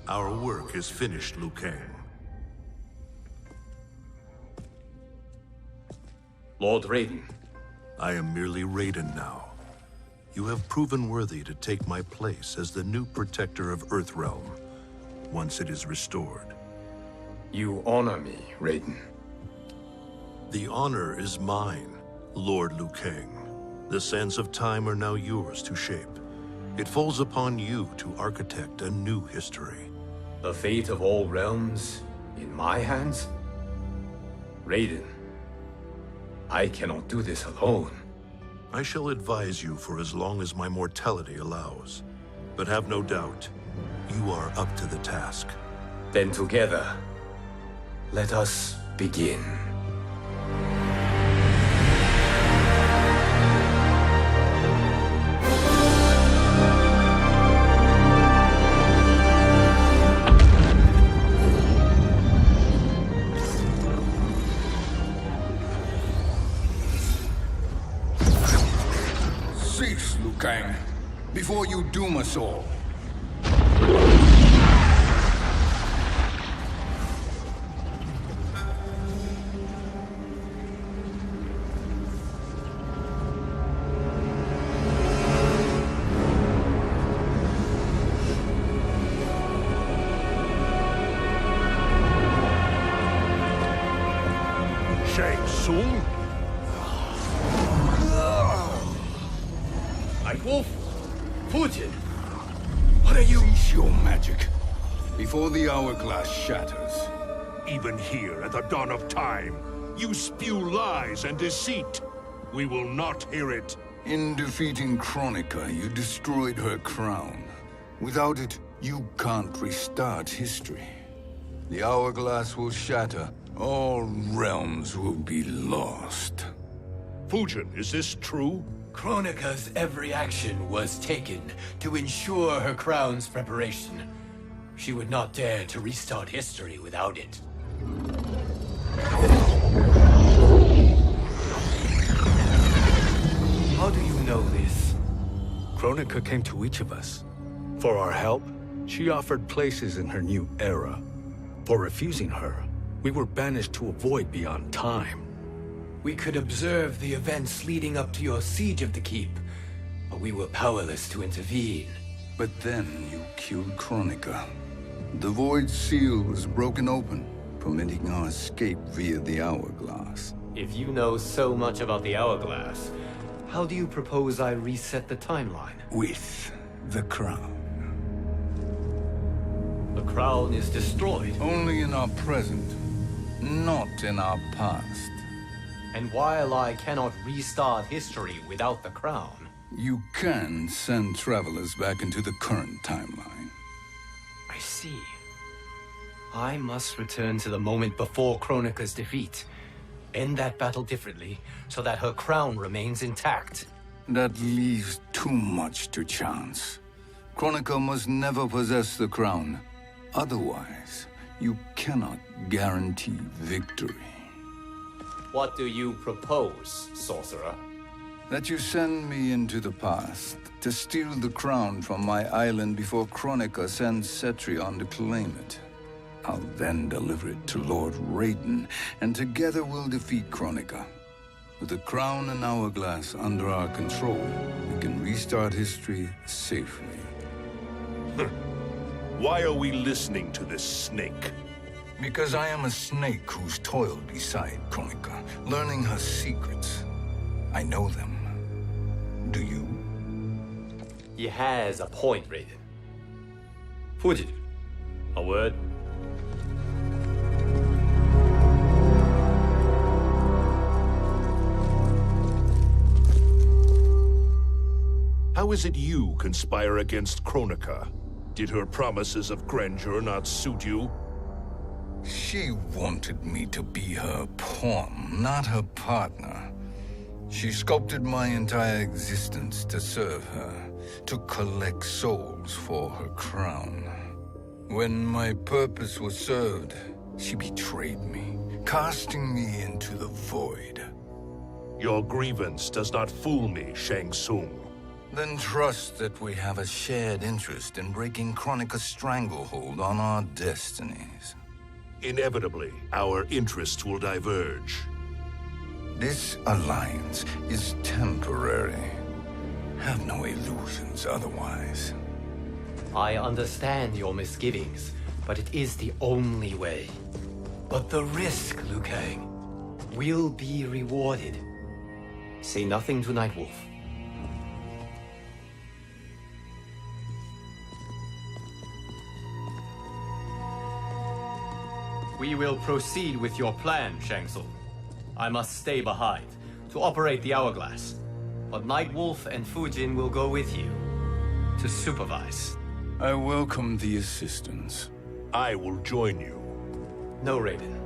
Our work is finished, Liu Kang. Lord Raiden. I am merely Raiden now. You have proven worthy to take my place as the new protector of Earthrealm, once it is restored. You honor me, Raiden. The honor is mine, Lord Liu Kang. The sands of time are now yours to shape. It falls upon you to architect a new history. The fate of all realms in my hands? Raiden, I cannot do this alone. I shall advise you for as long as my mortality allows. But have no doubt, you are up to the task. Then together, let us begin. Cease, Liu Kang, before you doom us all. Shang Tsung? Wolf? Fujin? What are you? Cease your magic, before the hourglass shatters. Even here at the dawn of time, you spew lies and deceit. We will not hear it. In defeating Kronika, you destroyed her crown. Without it, you can't restart history. The hourglass will shatter. All realms will be lost. Fujin, is this true? Kronika's every action was taken to ensure her crown's preparation. She would not dare to restart history without it. How do you know this? Kronika came to each of us. For our help, she offered places in her new era. For refusing her, we were banished to a void beyond time. We could observe the events leading up to your siege of the keep, but we were powerless to intervene. But then you killed Kronika. The void seal was broken open, permitting our escape via the hourglass. If you know so much about the hourglass, how do you propose I reset the timeline? With the crown. The crown is destroyed. Only in our present, not in our past. And while I cannot restart history without the crown... You can send travelers back into the current timeline. I see. I must return to the moment before Kronika's defeat. End that battle differently, so that her crown remains intact. That leaves too much to chance. Kronika must never possess the crown. Otherwise, you cannot guarantee victory. What do you propose, sorcerer? That you send me into the past to steal the crown from my island before Kronika sends Cetrion to claim it. I'll then deliver it to Lord Raiden, and together we'll defeat Kronika. With the crown and hourglass under our control, we can restart history safely. Why are we listening to this snake? Because I am a snake who's toiled beside Kronika, learning her secrets. I know them. Do you? He has a point, Raiden. Fujin, a word? How is it you conspire against Kronika? Did her promises of grandeur not suit you? She wanted me to be her pawn, not her partner. She sculpted my entire existence to serve her, to collect souls for her crown. When my purpose was served, she betrayed me, casting me into the void. Your grievance does not fool me, Shang Tsung. Then trust that we have a shared interest in breaking Kronika's stranglehold on our destinies. Inevitably, our interests will diverge. This alliance is temporary. Have no illusions otherwise. I understand your misgivings, but it is the only way. But the risk, Liu Kang, will be rewarded. Say nothing to Nightwolf. We will proceed with your plan, Shang Tsung. I must stay behind to operate the hourglass. But Nightwolf and Fujin will go with you to supervise. I welcome the assistance. I will join you. No, Raiden.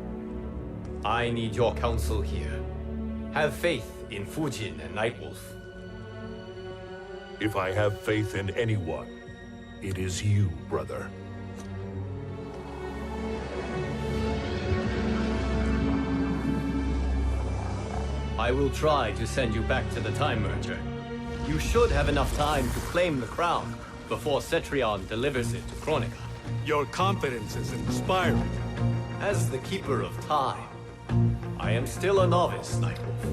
I need your counsel here. Have faith in Fujin and Nightwolf. If I have faith in anyone, it is you, brother. I will try to send you back to the Time Merger. You should have enough time to claim the crown before Cetrion delivers it to Kronika. Your confidence is inspiring. As the Keeper of Time, I am still a novice, Nightwolf.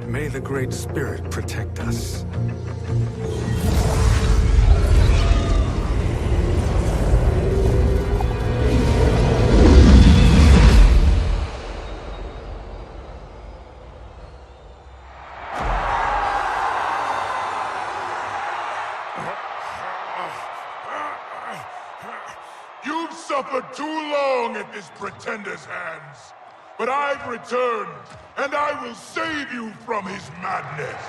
May the Great Spirit protect us. You've suffered too long at this pretender's hands. But I've returned, and I will save you from his madness.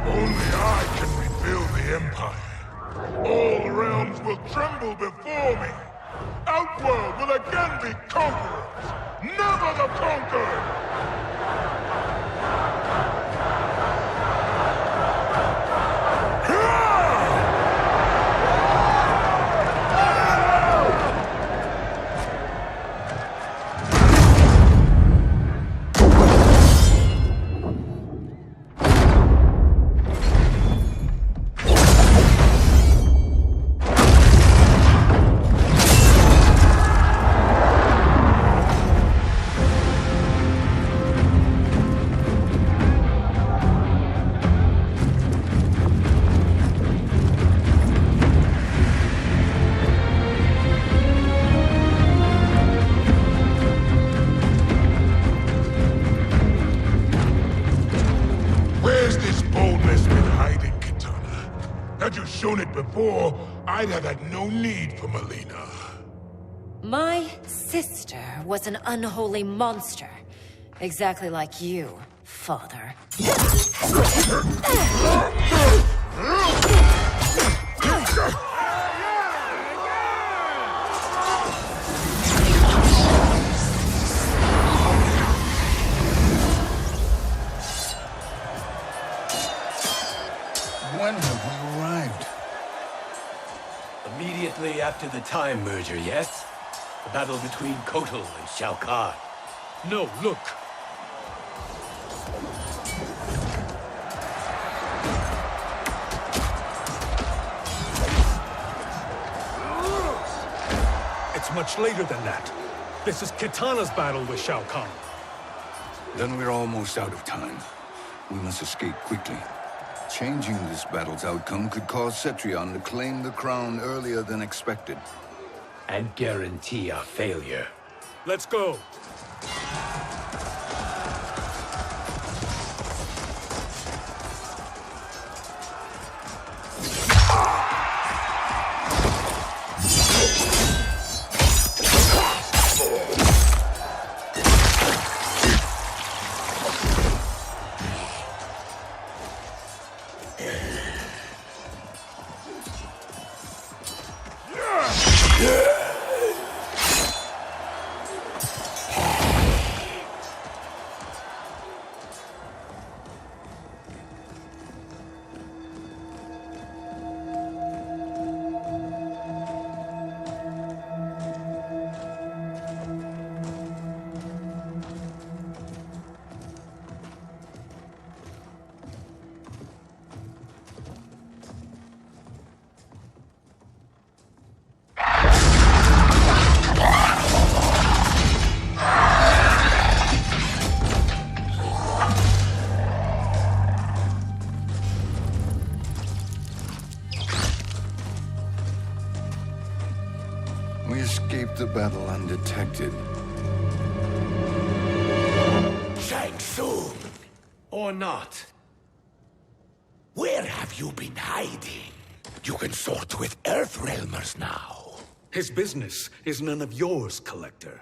Only I can rebuild the Empire. All realms will tremble before me. Outworld will again be conquerors, never the conquered! Had you shown it before, I'd have had no need for Melina. My sister was an unholy monster. Exactly like you, father. When have we arrived? Immediately after the Time Merger, yes? The battle between Kotal and Shao Kahn. No, look. It's much later than that. This is Kitana's battle with Shao Kahn. Then we're almost out of time. We must escape quickly. Changing this battle's outcome could cause Cetrion to claim the crown earlier than expected. And guarantee our failure. Let's go. escaped the battle undetected. Shang Tsung, Or not. where have you been hiding? You can sort with Earthrealmers now. His business is none of yours, Collector.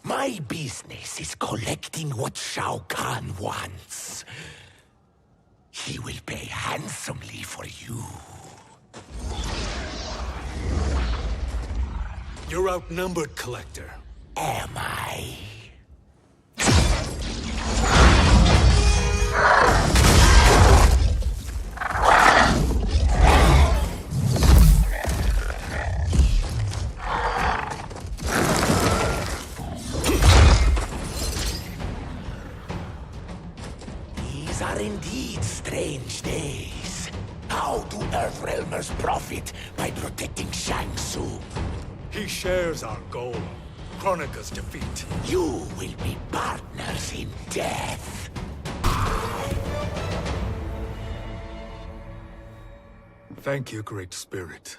My business is collecting what Shao Kahn wants. He will pay handsomely for you. You're outnumbered, Collector. Am I? These are indeed strange days. How do Earthrealmers profit by protecting Shang Tsung? He shares our goal. Kronika's defeat. You will be partners in death. Thank you, Great Spirit.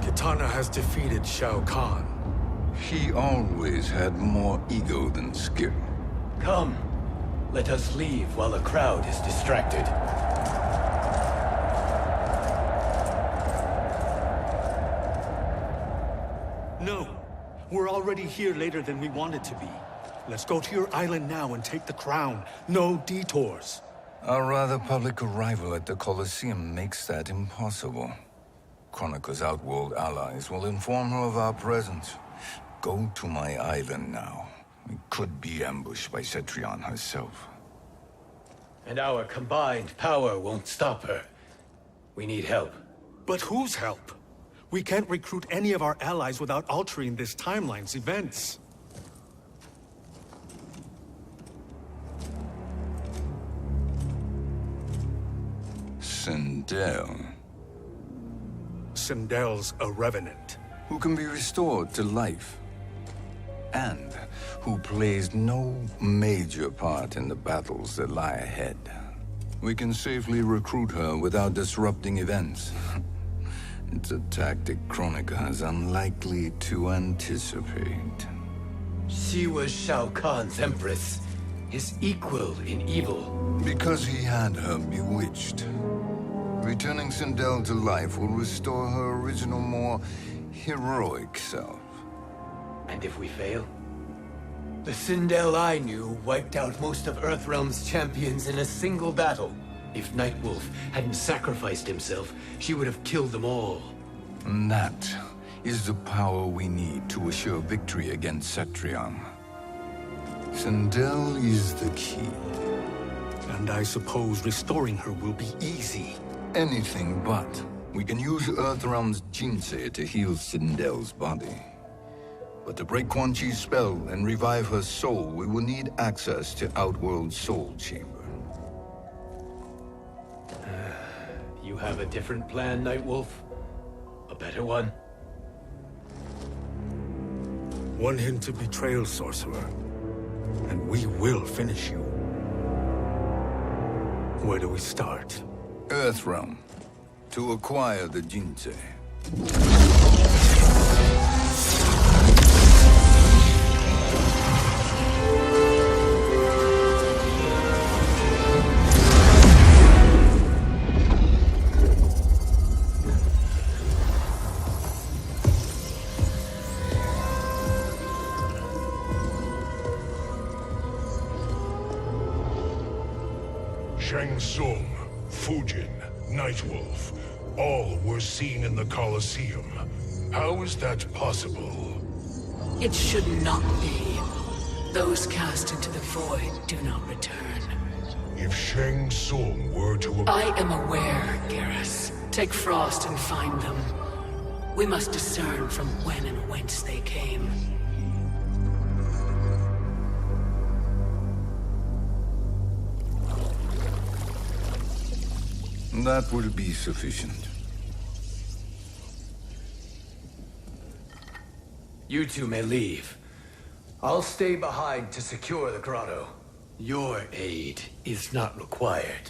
Kitana has defeated Shao Kahn. He always had more ego than skill. Come. Let us leave while the crowd is distracted. No. We're already here later than we wanted to be. Let's go to your island now and take the crown. No detours. Our rather public arrival at the Colosseum makes that impossible. Kronika's outworld allies will inform her of our presence. Go to my island now. We could be ambushed by Cetrion herself. And our combined power won't stop her. We need help. But whose help? We can't recruit any of our allies without altering this timeline's events. Sindel, Sindel's a revenant. who can be restored to life, and who plays no major part in the battles that lie ahead. We can safely recruit her without disrupting events. It's a tactic Kronika is unlikely to anticipate. She was Shao Kahn's empress, his equal in evil. Because he had her bewitched. Returning Sindel to life will restore her original, more heroic self. And if we fail? The Sindel I knew wiped out most of Earthrealm's champions in a single battle. If Nightwolf hadn't sacrificed himself, she would have killed them all. And that is the power we need to assure victory against Cetrion. Sindel is the key. And I suppose restoring her will be easy. Anything but. We can use Earthrealm's Jinsei to heal Sindel's body. But to break Quan Chi's spell and revive her soul, we will need access to Outworld's Soul Chamber. You have a different plan, Nightwolf? A better one? One hint of betrayal, sorcerer, and we will finish you. Where do we start? Earthrealm. To acquire the Jinsei. Shang Tsung, Fujin, Nightwolf, all were seen in the Colosseum. How is that possible? It should not be. Those cast into the void do not return. If Shang Tsung were to... I am aware, Garrus. Take Frost and find them. We must discern from when and whence they came. That will be sufficient. You two may leave. I'll stay behind to secure the grotto. Your aid is not required.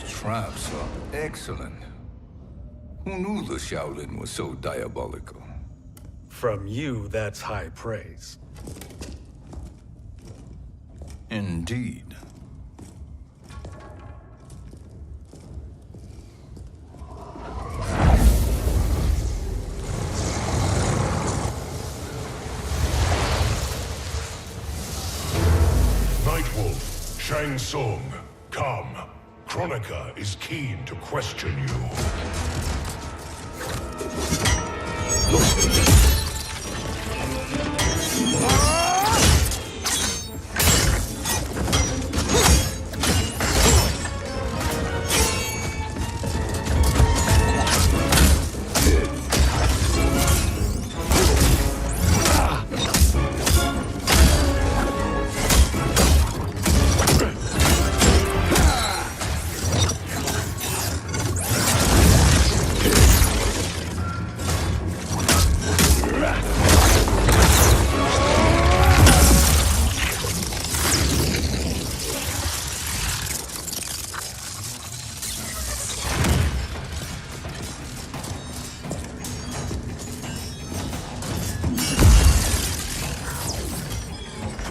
Traps are excellent. Who knew the Shaolin was so diabolical? From you, that's high praise. Indeed. Nightwolf, Shang Tsung, come. Kronika is keen to question you.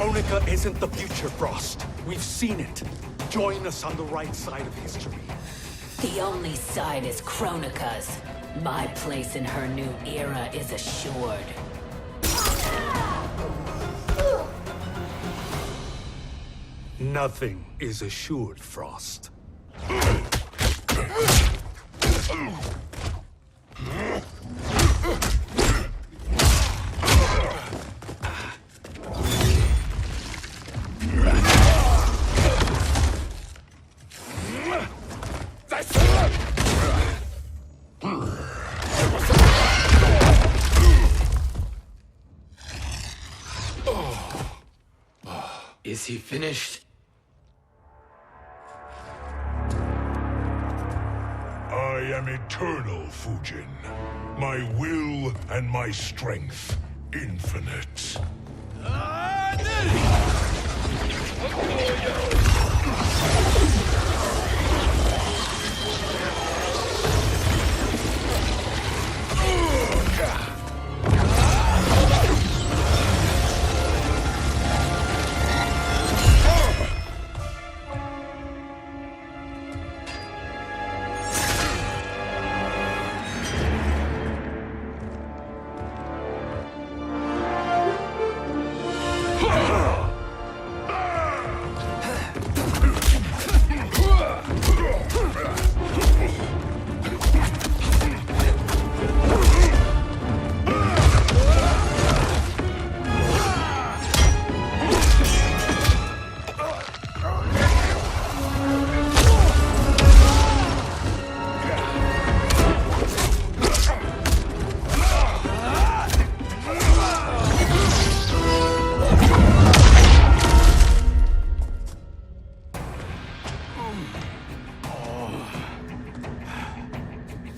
Kronika isn't the future, Frost. We've seen it. Join us on the right side of history. The only side is Kronika's. My place in her new era is assured. Nothing is assured, Frost. Is he finished? I am eternal, Fujin. My will and my strength, infinite.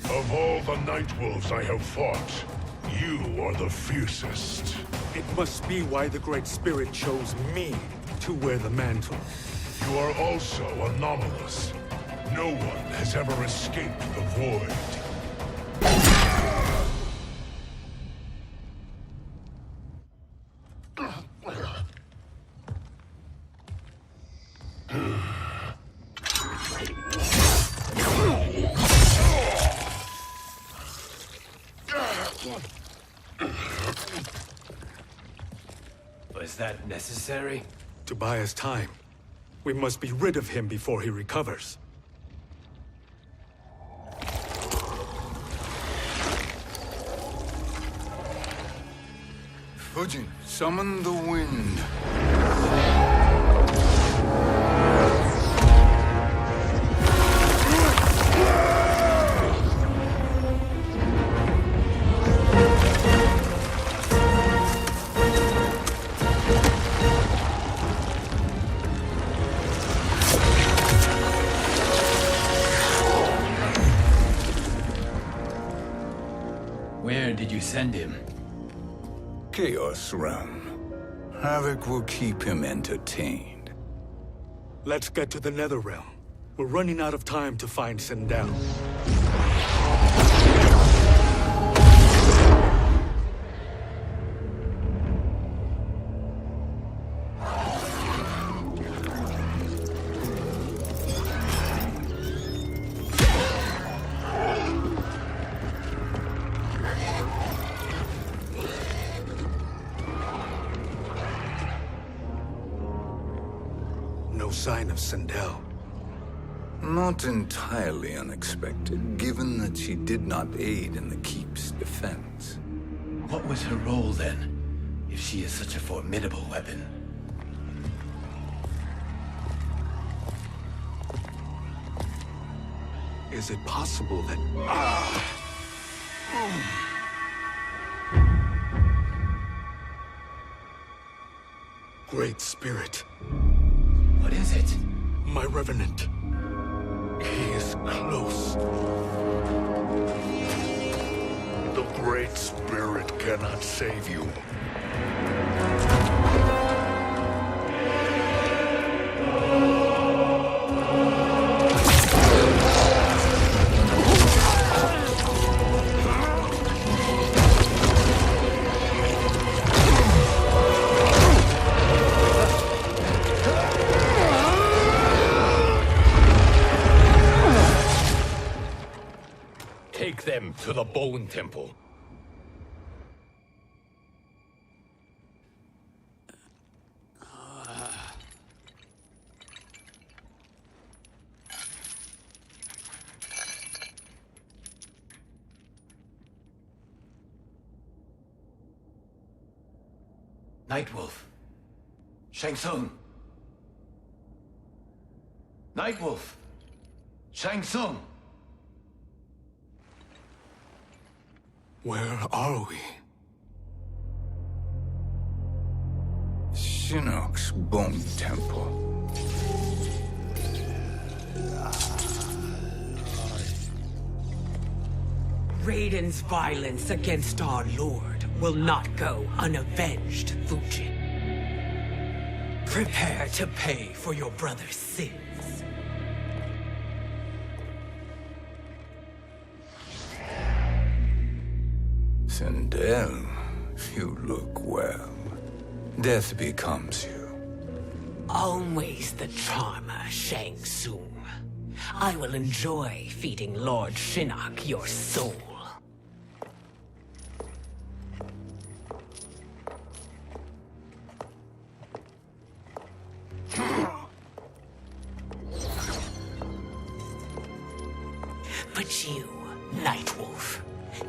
Of all the Nightwolves I have fought, you are the fiercest. It must be why the Great Spirit chose me to wear the mantle. You are also anomalous. No one has ever escaped the void. Was that necessary? To buy us time, we must be rid of him before he recovers. Fujin, summon the wind. Where did you send him? Chaos Realm. Havoc will keep him entertained. Let's get to the Netherrealm. We're running out of time to find Sindel. No sign of Sindel. Not entirely unexpected, given that she did not aid in the Keep's defense. What was her role then, if she is such a formidable weapon? Is it possible that... Great Spirit. What is it? My Revenant. He is close. The Great Spirit cannot save you. Take them to the Bone Temple. Nightwolf. Shang Tsung. Nightwolf. Shang Tsung. Where are we? Shinnok's Bone Temple. Raiden's violence against our Lord will not go unavenged, Fujin. Prepare to pay for your brother's sins. Sindel, you look well. Death becomes you. Always the charmer, Shang Tsung. I will enjoy feeding Lord Shinnok your soul. But you, Nightwolf,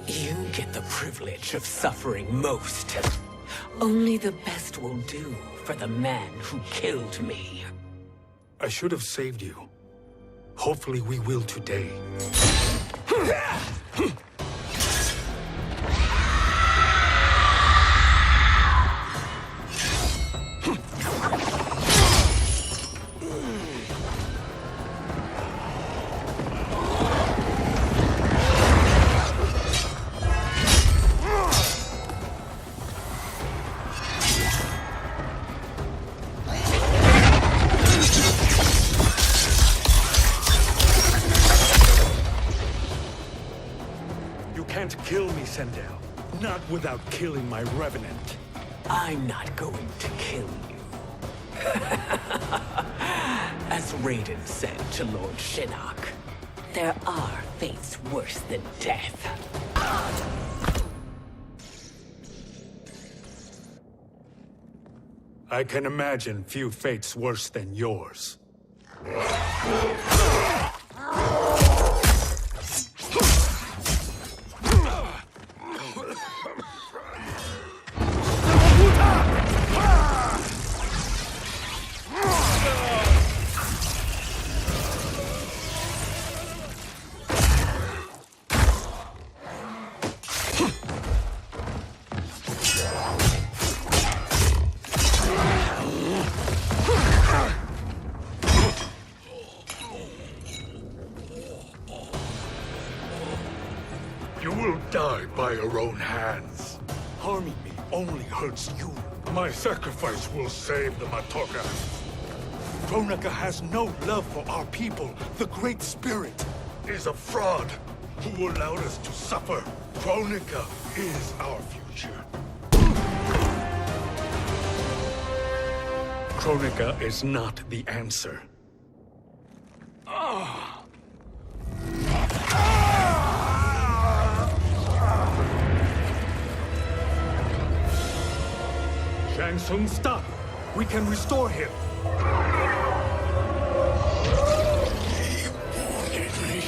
you get the privilege of suffering most. Only the best will do for the man who killed me. I should have saved you. Hopefully we will today. Kill me, Sindel. Not without killing my Revenant. I'm not going to kill you. As Raiden said to Lord Shinnok, there are fates worse than death. I can imagine few fates worse than yours. You will die by your own hands. Harming me only hurts you. My sacrifice will save the Matoka. Kronika has no love for our people. The Great Spirit is a fraud who allowed us to suffer. Kronika is our future. Kronika is not the answer. Shang Tsung, stop! We can restore him! He warned me.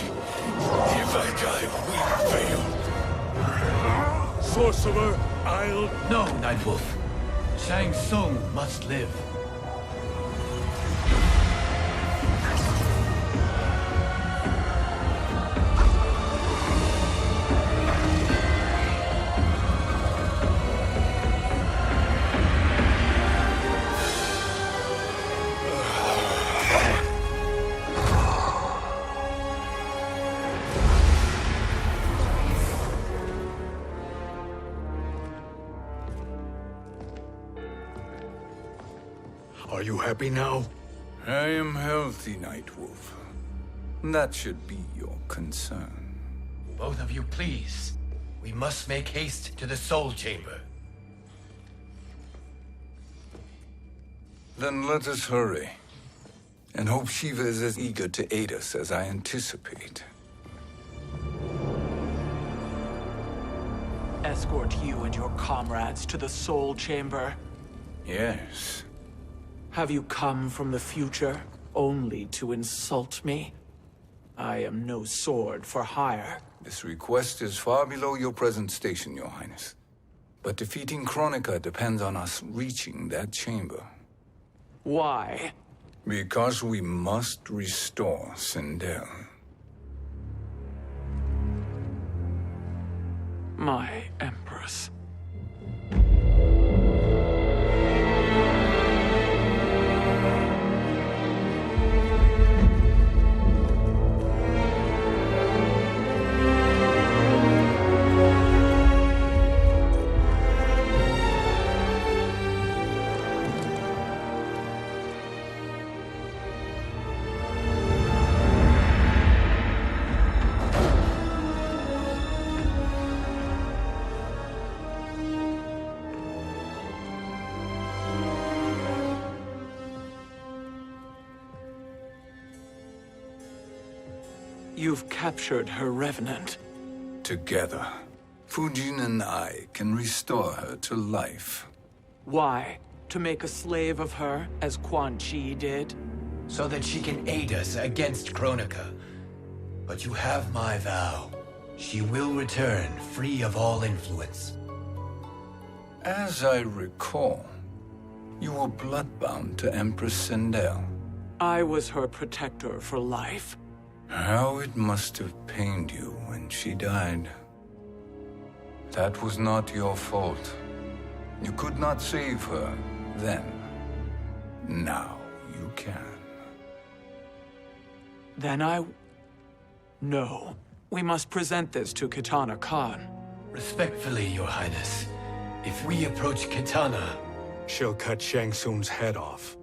If I die, we fail. Sorcerer, I'll... No, Nightwolf. Shang Tsung must live. Are you happy now? I am healthy, Nightwolf. That should be your concern. Both of you, please. We must make haste to the Soul Chamber. Then let us hurry. And hope Shiva is as eager to aid us as I anticipate. Escort you and your comrades to the Soul Chamber. Yes. Have you come from the future only to insult me? I am no sword for hire. This request is far below your present station, Your Highness. But defeating Kronika depends on us reaching that chamber. Why? Because we must restore Sindel. My Empress. You've captured her revenant. Together, Fujin and I can restore her to life. Why? To make a slave of her, as Quan Chi did? So that she can aid us against Kronika. But you have my vow. She will return free of all influence. As I recall, you were bloodbound to Empress Sindel. I was her protector for life. How it must have pained you when she died. That was not your fault. You could not save her then. Now you can. Then No. We must present this to Kitana Khan. Respectfully, Your Highness, if we approach Kitana... She'll cut Shang Tsung's head off.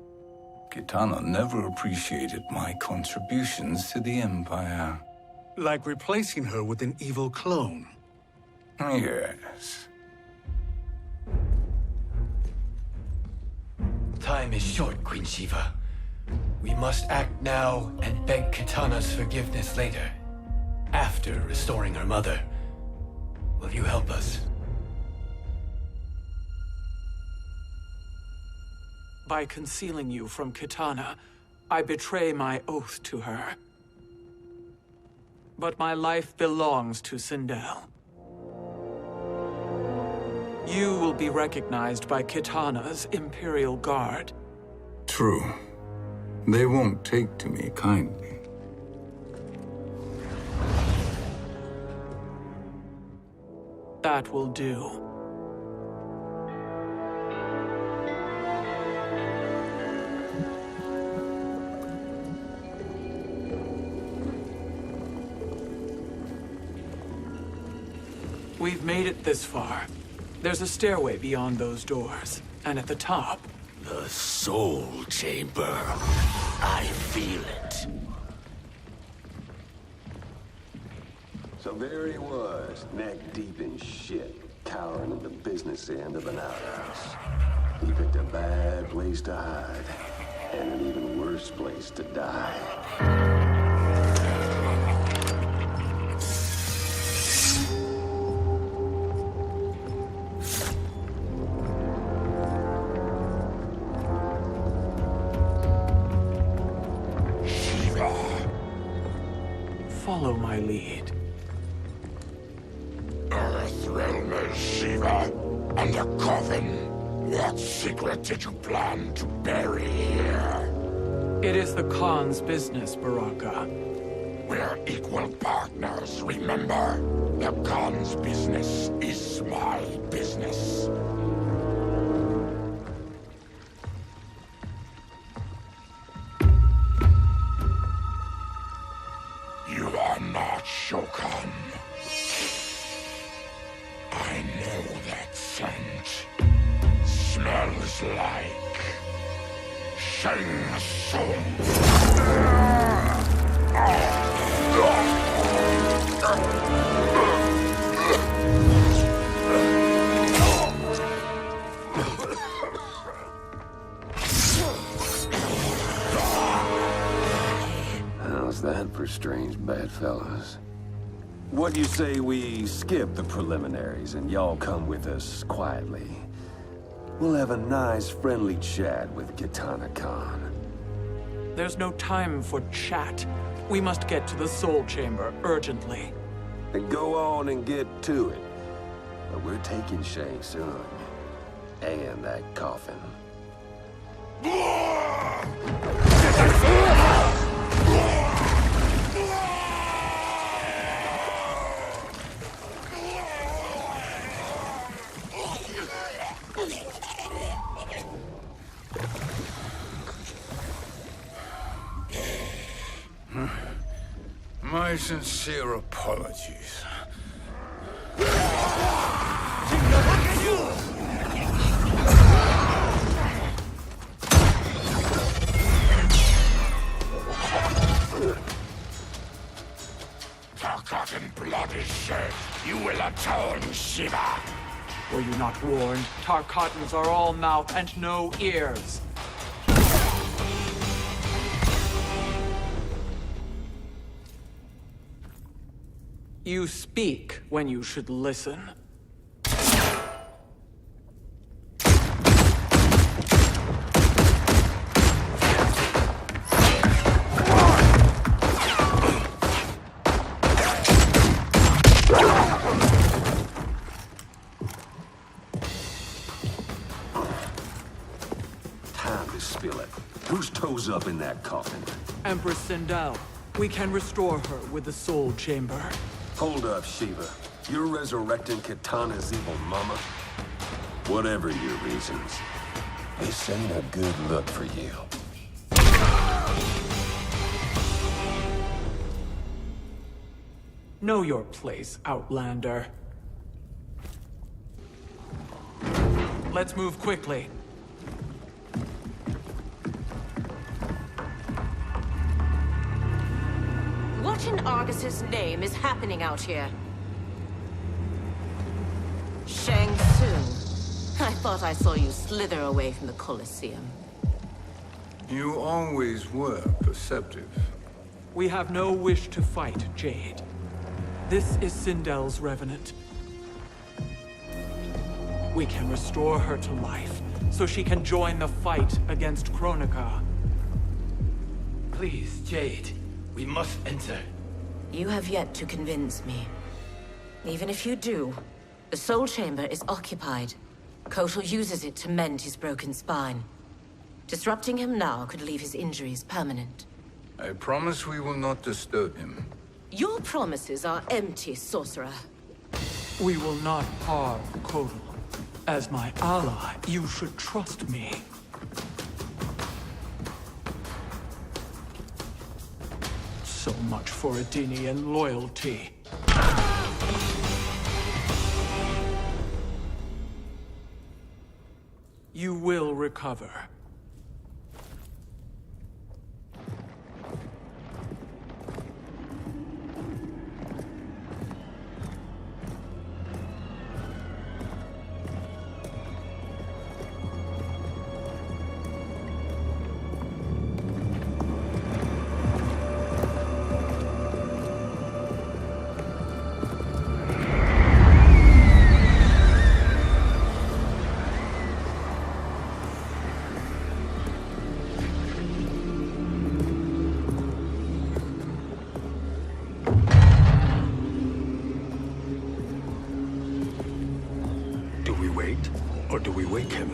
Kitana never appreciated my contributions to the Empire. Like replacing her with an evil clone. Yes. Time is short, Queen Shiva. We must act now and beg Kitana's forgiveness later. After restoring her mother. Will you help us? By concealing you from Kitana, I betray my oath to her. But my life belongs to Sindel. You will be recognized by Kitana's Imperial Guard. True. They won't take to me kindly. That will do. We've made it this far. There's a stairway beyond those doors, and at the top... The Soul Chamber. I feel it. So there he was, neck deep in shit, cowering at the business end of an outhouse. He picked a bad place to hide, and an even worse place to die. Follow my lead. Earth realm is Shiva, and a coffin. What secret did you plan to bury here? It is the Khan's business, Baraka. We're equal partners, remember? The Khan's business is my business. You are not Shokan. I know that scent. Smells like Shang Tsung. How's that for strange bedfellows? What do you say we skip the preliminaries and y'all come with us quietly? We'll have a nice, friendly chat with Kitana Khan. There's no time for chat. We must get to the Soul Chamber urgently. Then go on and get to it. But we're taking Shang Tsung. And that coffin. My sincere apologies. Tarkatan blood is shed. You will atone, Shiva. Were you not warned? Tarkatans are all mouth and no ears. You speak when you should listen. Time to spill it. Whose toes up in that coffin? Empress Sindel. We can restore her with the Soul Chamber. Hold up, Shiva. You're resurrecting Kitana's evil mama? Whatever your reasons, this ain't a good look for you. Know your place, Outlander. Let's move quickly. What in Argus's name is happening out here? Shang Tsung. I thought I saw you slither away from the Colosseum. You always were perceptive. We have no wish to fight, Jade. This is Sindel's revenant. We can restore her to life, so she can join the fight against Kronika. Please, Jade, we must enter. You have yet to convince me. Even if you do, the Soul Chamber is occupied. Kotal uses it to mend his broken spine. Disrupting him now could leave his injuries permanent. I promise we will not disturb him. Your promises are empty, sorcerer. We will not harm Kotal. As my ally, you should trust me. So much for Adenian loyalty. You will recover. Or do we wake him?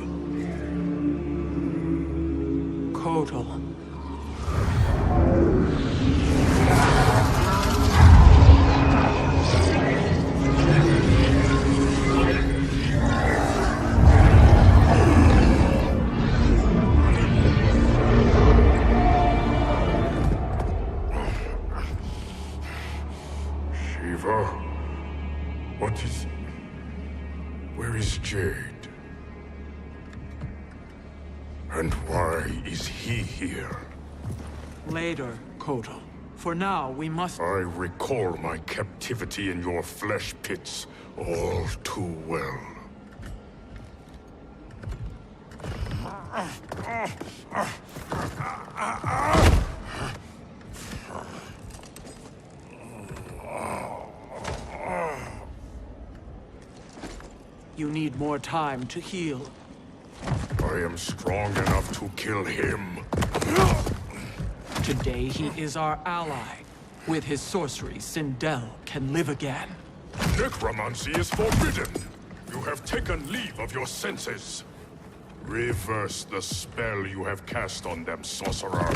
Kotal. Shiva? What is... Where is Jade? And why is he here? Later, Kotal. For now, we must... I recall my captivity in your flesh pits all too well. You need more time to heal. I am strong enough to kill him. Today he is our ally. With his sorcery, Sindel can live again. Necromancy is forbidden. You have taken leave of your senses. Reverse the spell you have cast on them, sorcerer.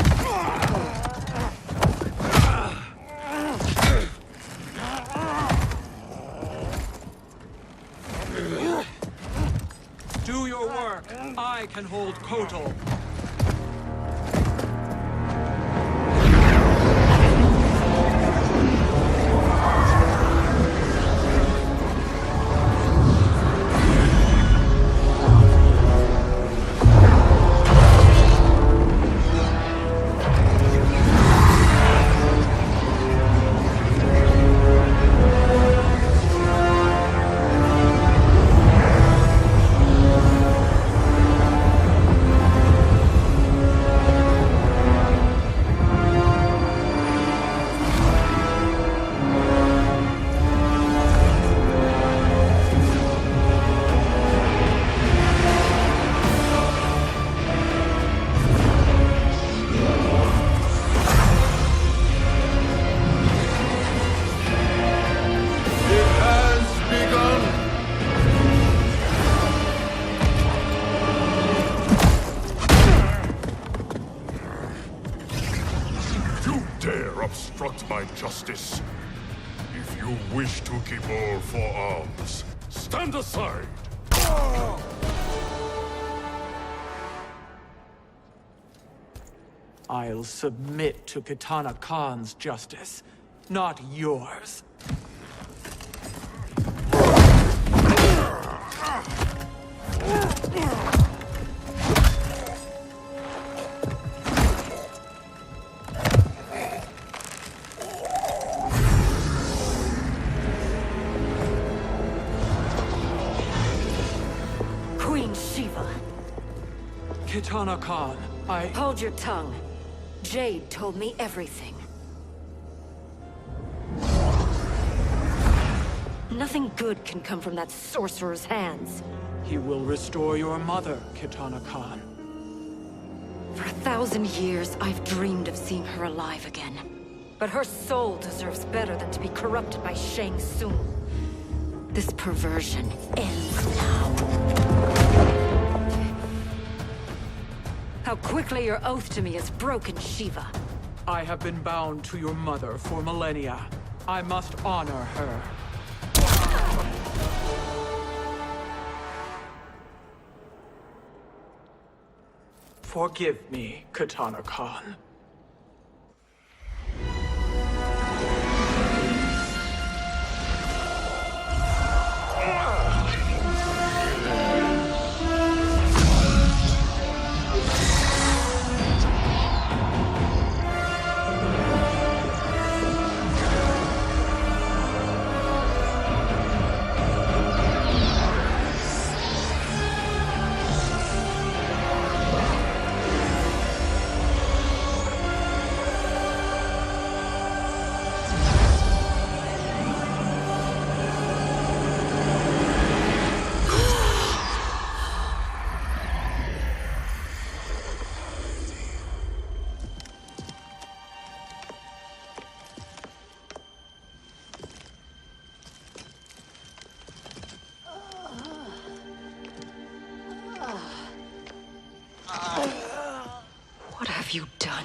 Do your work. I can hold Kotal. Obstruct my justice. If you wish to keep all 4 arms, stand aside! I'll submit to Kitana Khan's justice, not yours. Queen Shiva. Kitana Khan, Hold your tongue. Jade told me everything. Nothing good can come from that sorcerer's hands. He will restore your mother, Kitana Khan. For 1,000 years, I've dreamed of seeing her alive again. But her soul deserves better than to be corrupted by Shang Tsung. This perversion ends now. How quickly your oath to me has broken, Shiva. I have been bound to your mother for millennia. I must honor her. Forgive me, Kitana Khan. What have you done?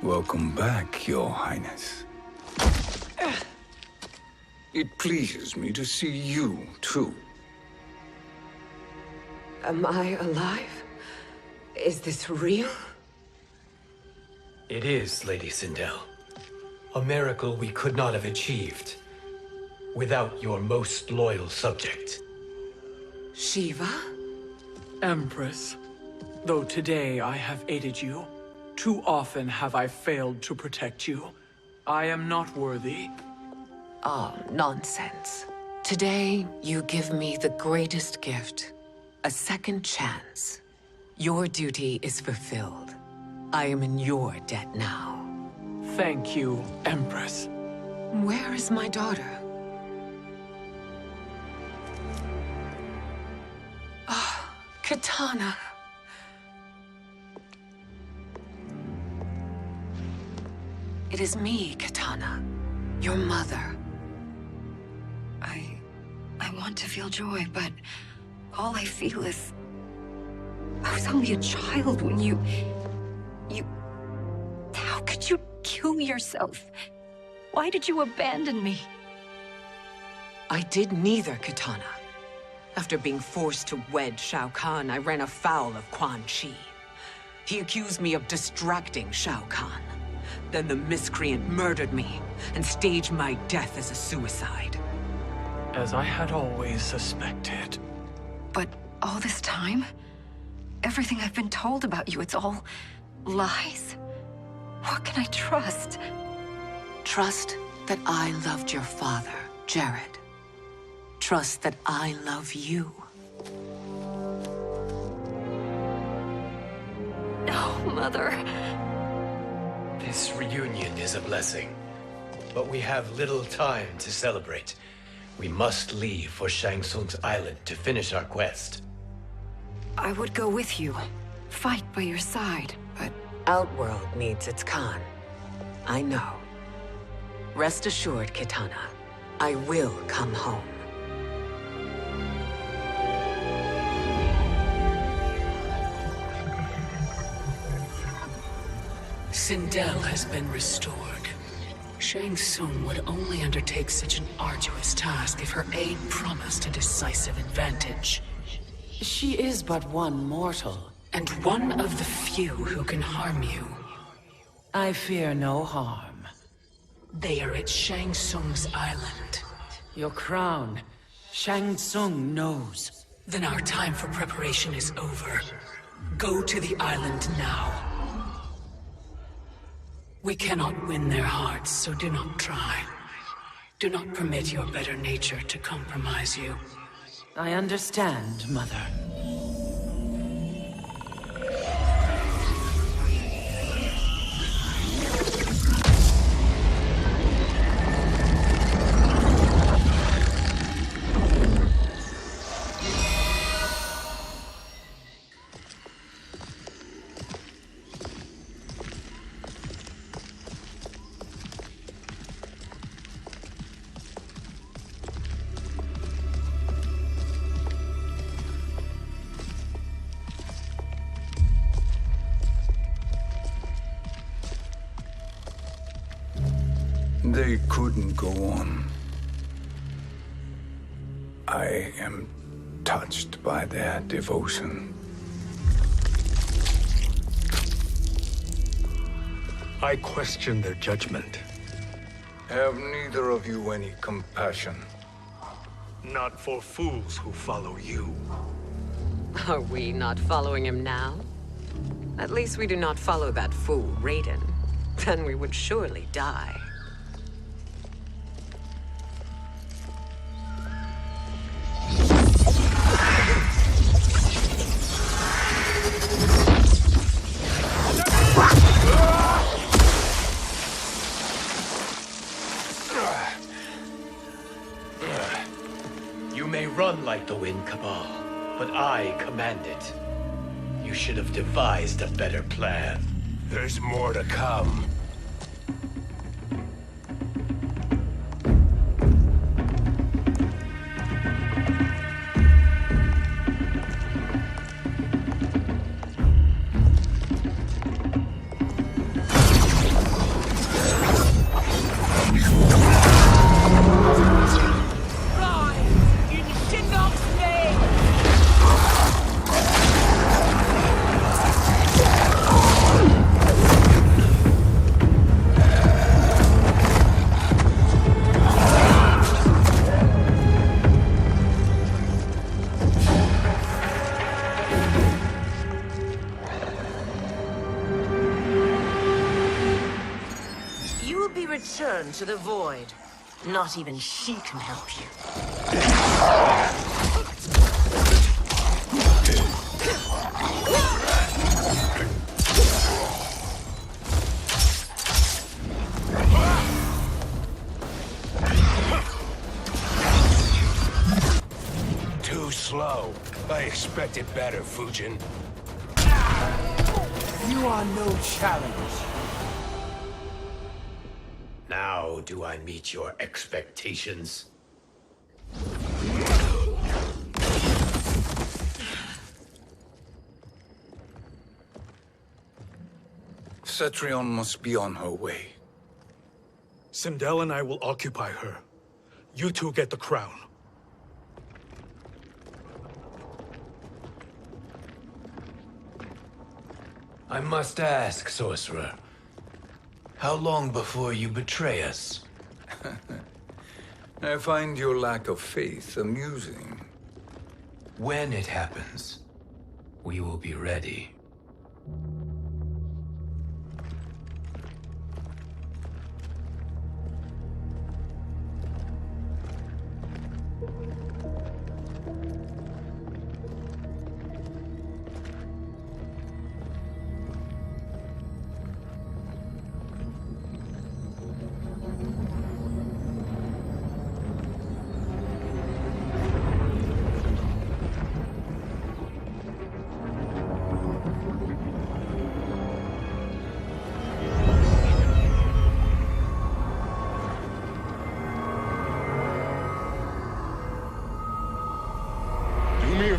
Welcome back, Your Highness. It pleases me to see you, too. Am I alive? Is this real? It is, Lady Sindel. A miracle we could not have achieved without your most loyal subject. Shiva? Empress, though today I have aided you, too often have I failed to protect you. I am not worthy. Ah, nonsense. Today, you give me the greatest gift. A second chance. Your duty is fulfilled. I am in your debt now. Thank you, Empress. Where is my daughter? Ah, Kitana. It is me, Kitana. Your mother. I want to feel joy, but all I feel is... I was only a child when you... How could you kill yourself? Why did you abandon me? I did neither, Kitana. After being forced to wed Shao Kahn, I ran afoul of Quan Chi. He accused me of distracting Shao Kahn. Then the miscreant murdered me and staged my death as a suicide. As I had always suspected. But all this time? Everything I've been told about you, it's all lies? What can I trust? Trust that I loved your father, Jared. Trust that I love you. No, Mother. This reunion is a blessing, but we have little time to celebrate. We must leave for Shang Tsung's island to finish our quest. I would go with you, fight by your side, but... Outworld needs its Khan. I know. Rest assured, Kitana, I will come home. Sindel has been restored. Shang Tsung would only undertake such an arduous task if her aid promised a decisive advantage. She is but one mortal, and one of the few who can harm you. I fear no harm. They are at Shang Tsung's island. Your crown, Shang Tsung knows. Then our time for preparation is over. Go to the island now. We cannot win their hearts, so do not try. Do not permit your better nature to compromise you. I understand, Mother. They couldn't go on. I am touched by their devotion. I question their judgment. Have neither of you any compassion? Not for fools who follow you. Are we not following him now? At least we do not follow that fool, Raiden. Then we would surely die. You may run like the wind, Cabal, but I command it. You should have devised a better plan. There's more to come. Return to the void. Not even she can help you. Too slow. I expected better, Fujin. You are no challenge. Now do I meet your expectations? Cetrion must be on her way. Sindel and I will occupy her. You two get the crown. I must ask, sorcerer. How long before you betray us? I find your lack of faith amusing. When it happens, we will be ready.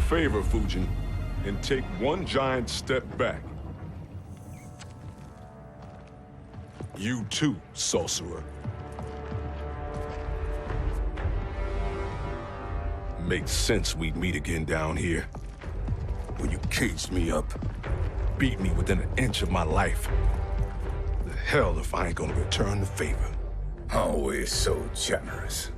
Favor, Fujin, and take one giant step back. You too, sorcerer. Makes sense we'd meet again down here. When you caged me up, beat me within an inch of my life. The hell if I ain't gonna return the favor. Always so generous.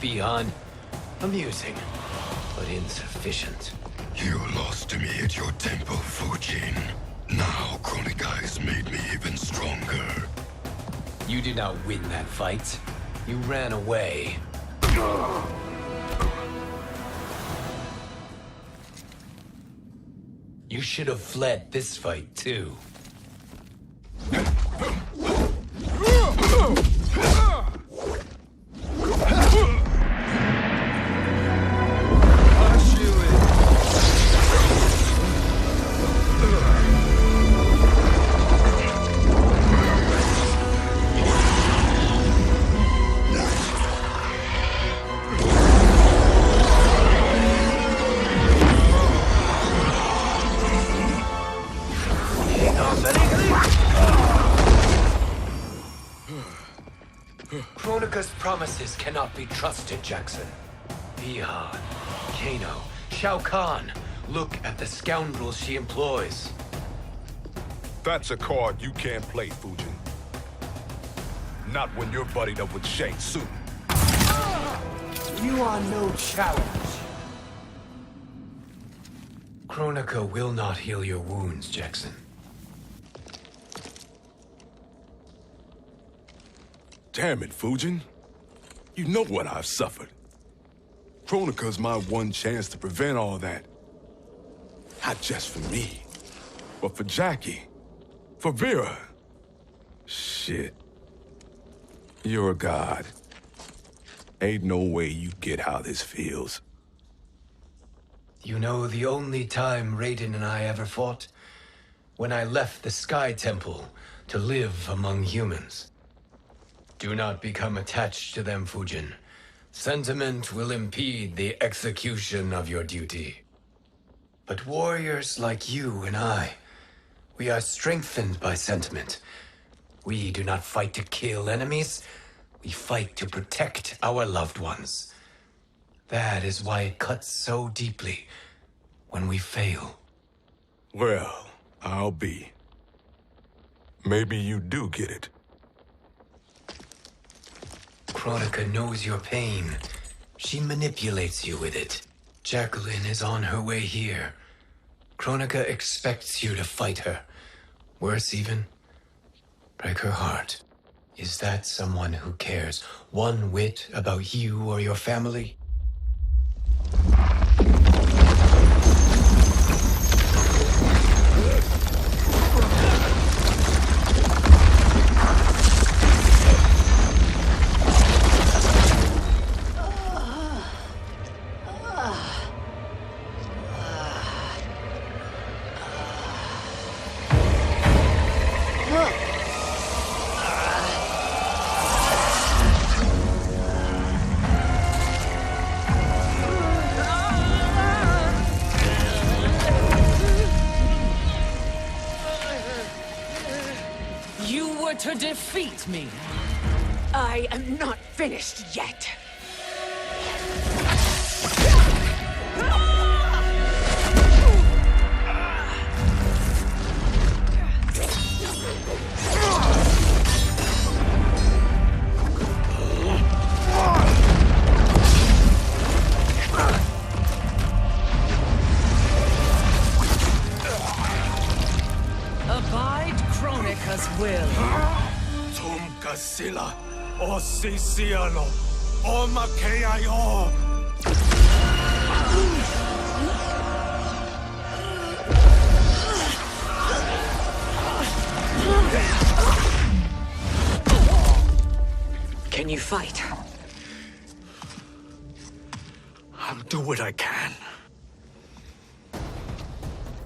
Beyond amusing, but insufficient. You lost to me at your temple, Fujin. Now Kronika has made me even stronger. You did not win that fight. You ran away. You should have fled this fight, too. Kronika's promises cannot be trusted, Jackson. Bihan, Kano, Shao Kahn. Look at the scoundrels she employs. That's a card you can't play, Fujin. Not when you're buddied up with Shang Tsung. You are no challenge. Kronika will not heal your wounds, Jackson. Damn it, Fujin. You know what I've suffered. Kronika's my one chance to prevent all that. Not just for me, but for Jackie, for Vera. Shit. You're a god. Ain't no way you get how this feels. You know the only time Raiden and I ever fought? When I left the Sky Temple to live among humans. Do not become attached to them, Fujin. Sentiment will impede the execution of your duty. But warriors like you and I, we are strengthened by sentiment. We do not fight to kill enemies. We fight to protect our loved ones. That is why it cuts so deeply when we fail. Well, I'll be. Maybe you do get it. Kronika knows your pain. She manipulates you with it. Jacqueline is on her way here. Kronika expects you to fight her. Worse even, break her heart. Is that someone who cares one whit about you or your family? To defeat me. I am not finished yet. Abide Kronika's will. Sila, o Sisiano, o Makeayo. Can you fight? I'll do what I can.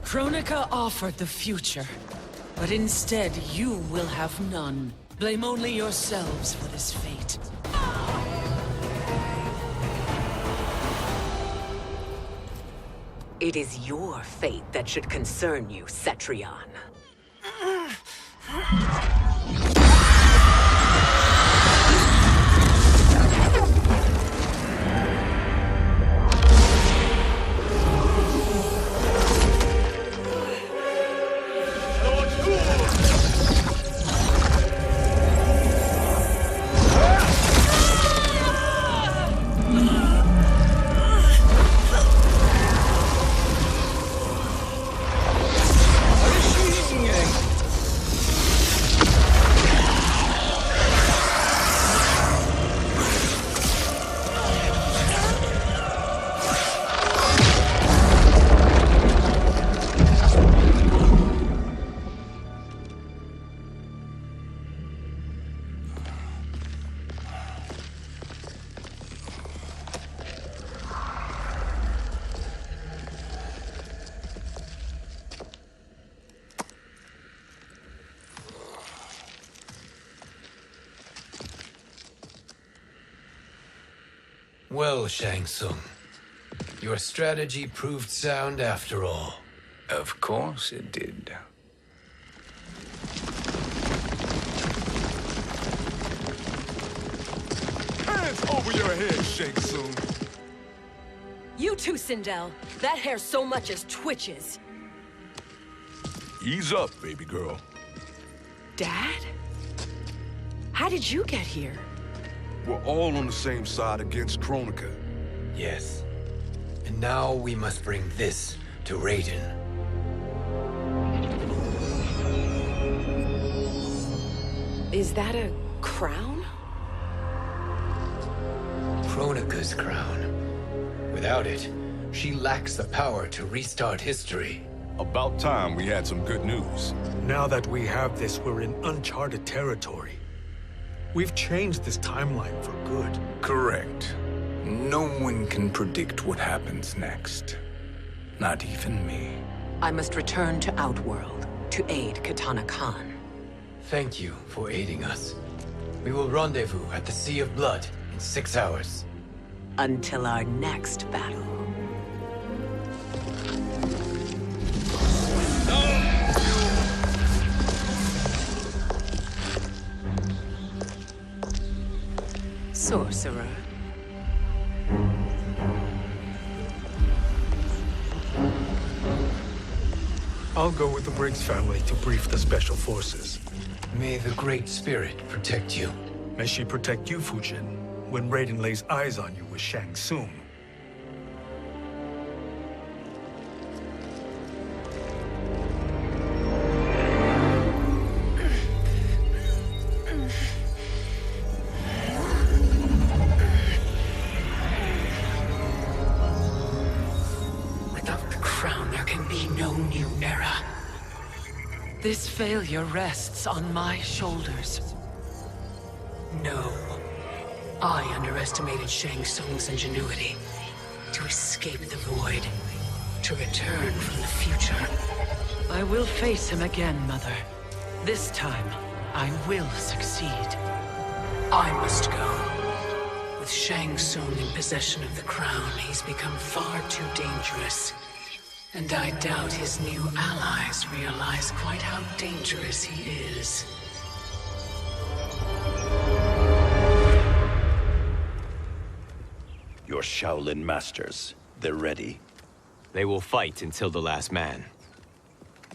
Kronika offered the future, but instead you will have none. Blame only yourselves for this fate. It is your fate that should concern you, Cetrion. Well, Shang Tsung, your strategy proved sound after all. Of course it did. Hands over your head, Shang Tsung. You too, Sindel. That hair so much as twitches. Ease up, baby girl. Dad? How did you get here? We're all on the same side against Kronika. Yes. And now we must bring this to Raiden. Is that a crown? Kronika's crown. Without it, she lacks the power to restart history. About time we had some good news. Now that we have this, we're in uncharted territory. We've changed this timeline for good. Correct. No one can predict what happens next. Not even me. I must return to Outworld to aid Katana Khan. Thank you for aiding us. We will rendezvous at the Sea of Blood in 6 hours. Until our next battle. Sorcerer. I'll go with the Briggs family to brief the Special Forces. May the Great Spirit protect you. May she protect you, Fujin, when Raiden lays eyes on you with Shang Tsung. Without the crown, there can be no new era. This failure rests on my shoulders. No. I underestimated Shang Tsung's ingenuity. To escape the void. To return from the future. I will face him again, Mother. This time, I will succeed. I must go. With Shang Tsung in possession of the crown, he's become far too dangerous. And I doubt his new allies realize quite how dangerous he is. Your Shaolin masters, they're ready. They will fight until the last man.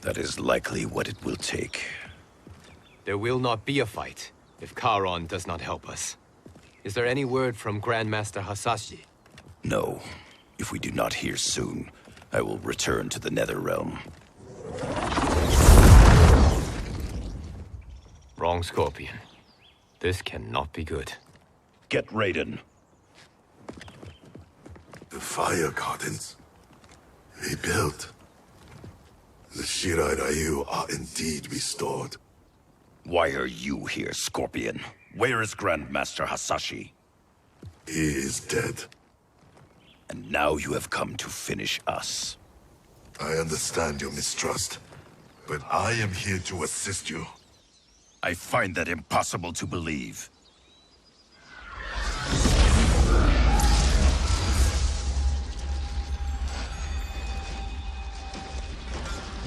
That is likely what it will take. There will not be a fight if Charon does not help us. Is there any word from Grandmaster Hasashi? No. If we do not hear soon, I will return to the Netherrealm. Wrong, Scorpion. This cannot be good. Get Raiden. The fire gardens. Rebuilt. The Shirai Ryu are indeed restored. Why are you here, Scorpion? Where is Grandmaster Hasashi? He is dead. And now you have come to finish us. I understand your mistrust, but I am here to assist you. I find that impossible to believe.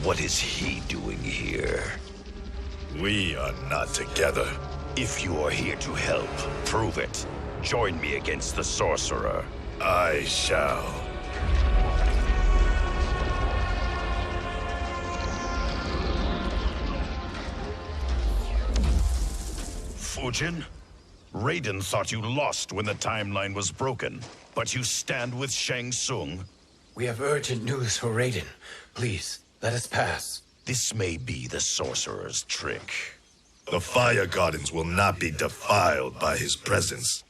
What is he doing here? We are not together. If you are here to help, prove it. Join me against the Sorcerer. I shall. Fujin? Raiden thought you lost when the timeline was broken, but you stand with Shang Tsung. We have urgent news for Raiden. Please, let us pass. This may be the Sorcerer's trick. The Fire Gardens will not be defiled by his presence.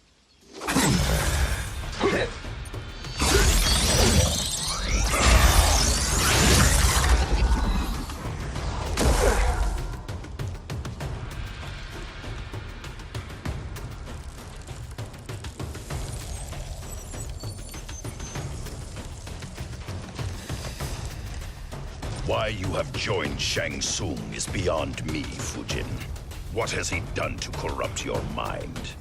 Why you have joined Shang Tsung is beyond me, Fujin. What has he done to corrupt your mind?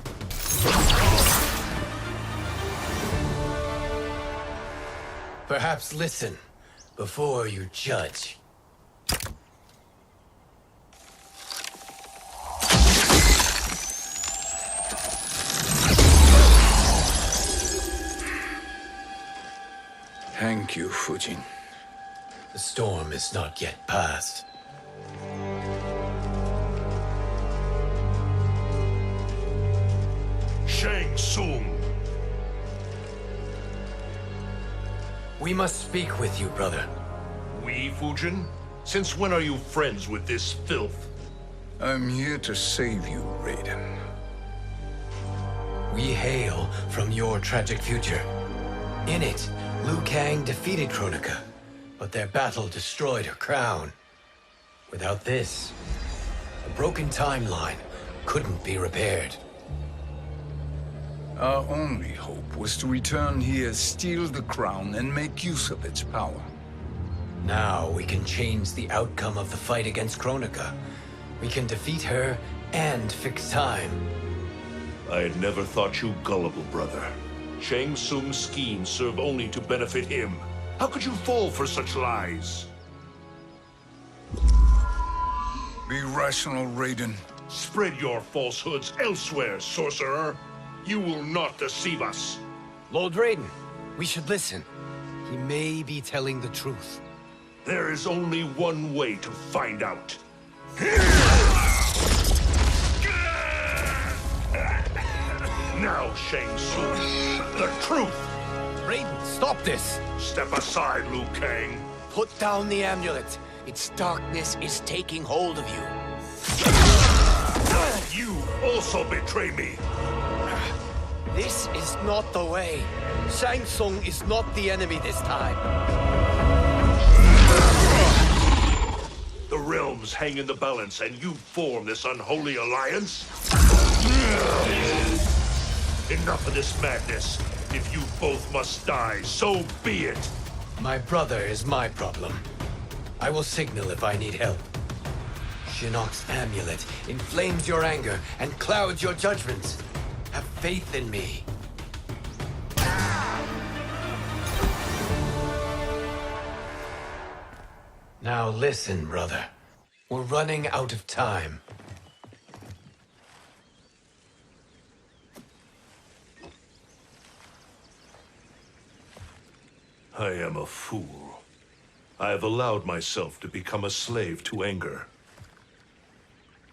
Perhaps listen before you judge. Thank you, Fujin. The storm is not yet past. Shang Tsung! We must speak with you, brother. We, Fujin? Since when are you friends with this filth? I'm here to save you, Raiden. We hail from your tragic future. In it, Liu Kang defeated Kronika, but their battle destroyed her crown. Without this, a broken timeline couldn't be repaired. Our only hope was to return here, steal the crown, and make use of its power. Now we can change the outcome of the fight against Kronika. We can defeat her and fix time. I had never thought you gullible, brother. Shang Tsung's schemes serve only to benefit him. How could you fall for such lies? Be rational, Raiden. Spread your falsehoods elsewhere, sorcerer. You will not deceive us. Lord Raiden, we should listen. He may be telling the truth. There is only one way to find out. Now, Shang Tsung, the truth! Raiden, stop this! Step aside, Liu Kang. Put down the amulet. Its darkness is taking hold of you. You also betray me. This is not the way. Shang Tsung is not the enemy this time. The realms hang in the balance, and you form this unholy alliance? Enough of this madness. If you both must die, so be it. My brother is my problem. I will signal if I need help. Shinnok's amulet inflames your anger and clouds your judgments. Have faith in me. Now listen, brother. We're running out of time. I am a fool. I have allowed myself to become a slave to anger.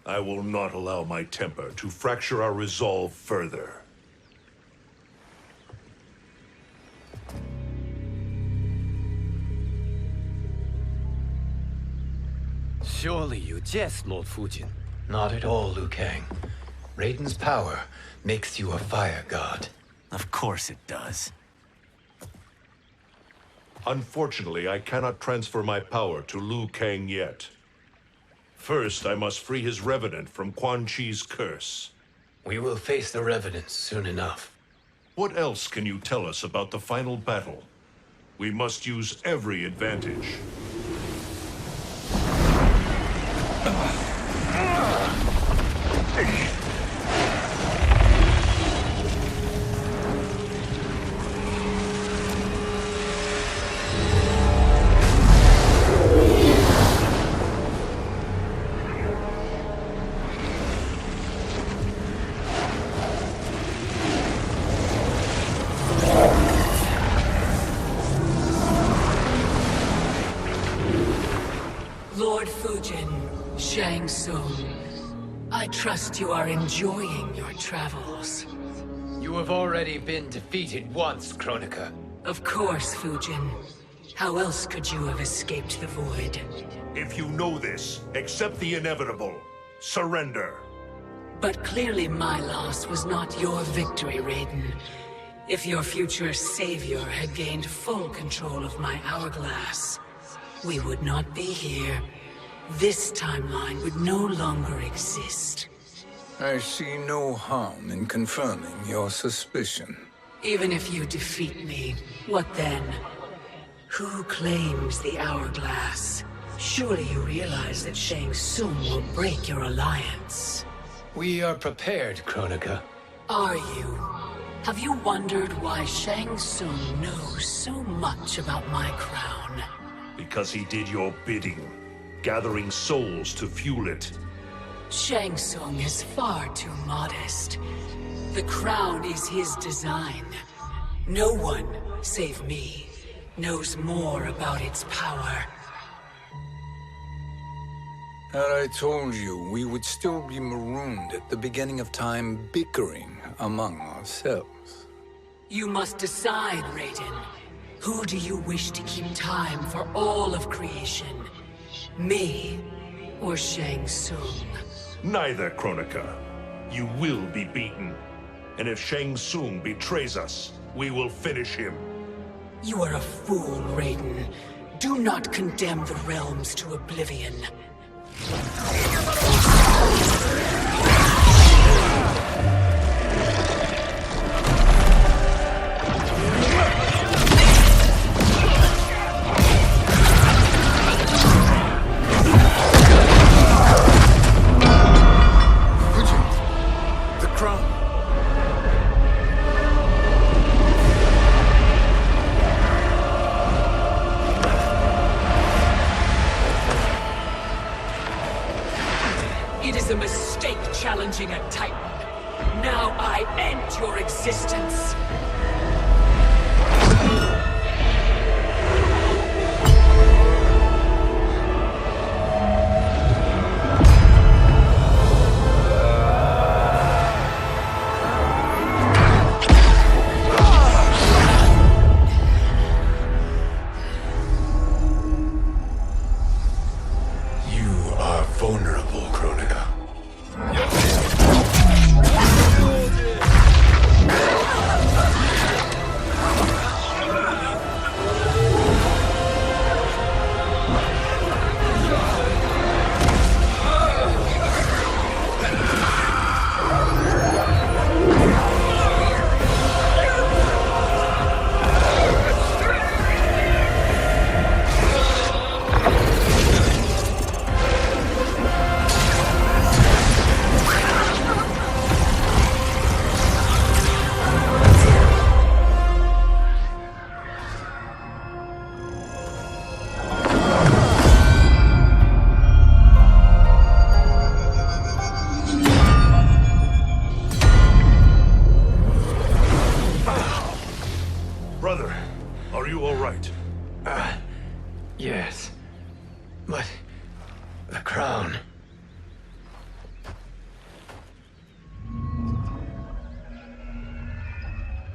I will not allow my temper to fracture our resolve further. Surely you jest, Lord Fujin. Not at all, Liu Kang. Raiden's power makes you a fire god. Of course it does. Unfortunately, I cannot transfer my power to Liu Kang yet. First, I must free his revenant from Quan Chi's curse. We will face the revenants soon enough. What else can you tell us about the final battle? We must use every advantage. Lord Fujin, Shang Tsung, I trust you are enjoying your travels. You have already been defeated once, Kronika. Of course, Fujin. How else could you have escaped the void? If you know this, accept the inevitable. Surrender. But clearly my loss was not your victory, Raiden. If your future savior had gained full control of my hourglass, we would not be here. This timeline would no longer exist. I see no harm in confirming your suspicion. Even if you defeat me, what then? Who claims the hourglass? Surely you realize that Shang Tsung will break your alliance. We are prepared, Kronika. Are you? Have you wondered why Shang Tsung knows so much about my crown? Because he did your bidding, gathering souls to fuel it. Shang Tsung is far too modest. The crown is his design. No one, save me, knows more about its power. Had I told you, we would still be marooned at the beginning of time, bickering among ourselves. You must decide, Raiden. Who do you wish to keep time for all of creation? Me or Shang Tsung? Neither, Kronika. You will be beaten. And if Shang Tsung betrays us, we will finish him. You are a fool, Raiden. Do not condemn the realms to oblivion. The crown. It is a mistake challenging a Titan. Now I end your existence. You are vulnerable, Kronika. Brother, are you all right? Yes. But the crown.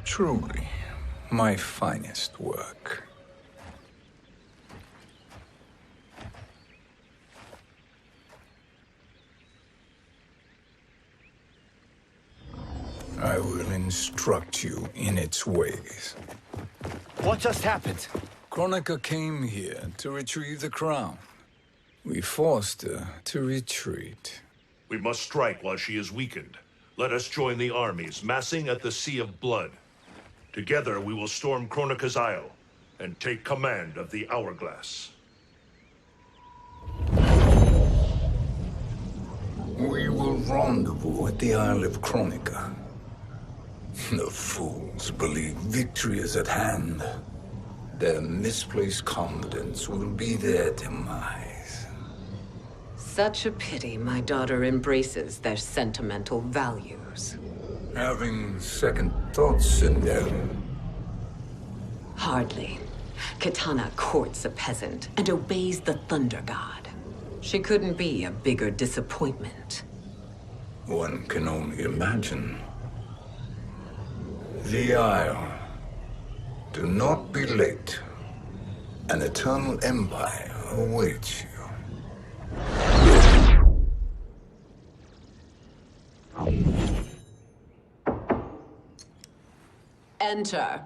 Truly, my finest work. I will instruct you in its ways. What just happened? Kronika came here to retrieve the crown. We forced her to retreat. We must strike while she is weakened. Let us join the armies, massing at the Sea of Blood. Together we will storm Kronika's Isle and take command of the Hourglass. We will rendezvous at the Isle of Kronika. The fools believe victory is at hand. Their misplaced confidence will be their demise. Such a pity my daughter embraces their sentimental values. Having second thoughts, Sindel. Hardly. Kitana courts a peasant and obeys the Thunder God. She couldn't be a bigger disappointment. One can only imagine. The Isle. Do not be late. An eternal empire awaits you. Enter.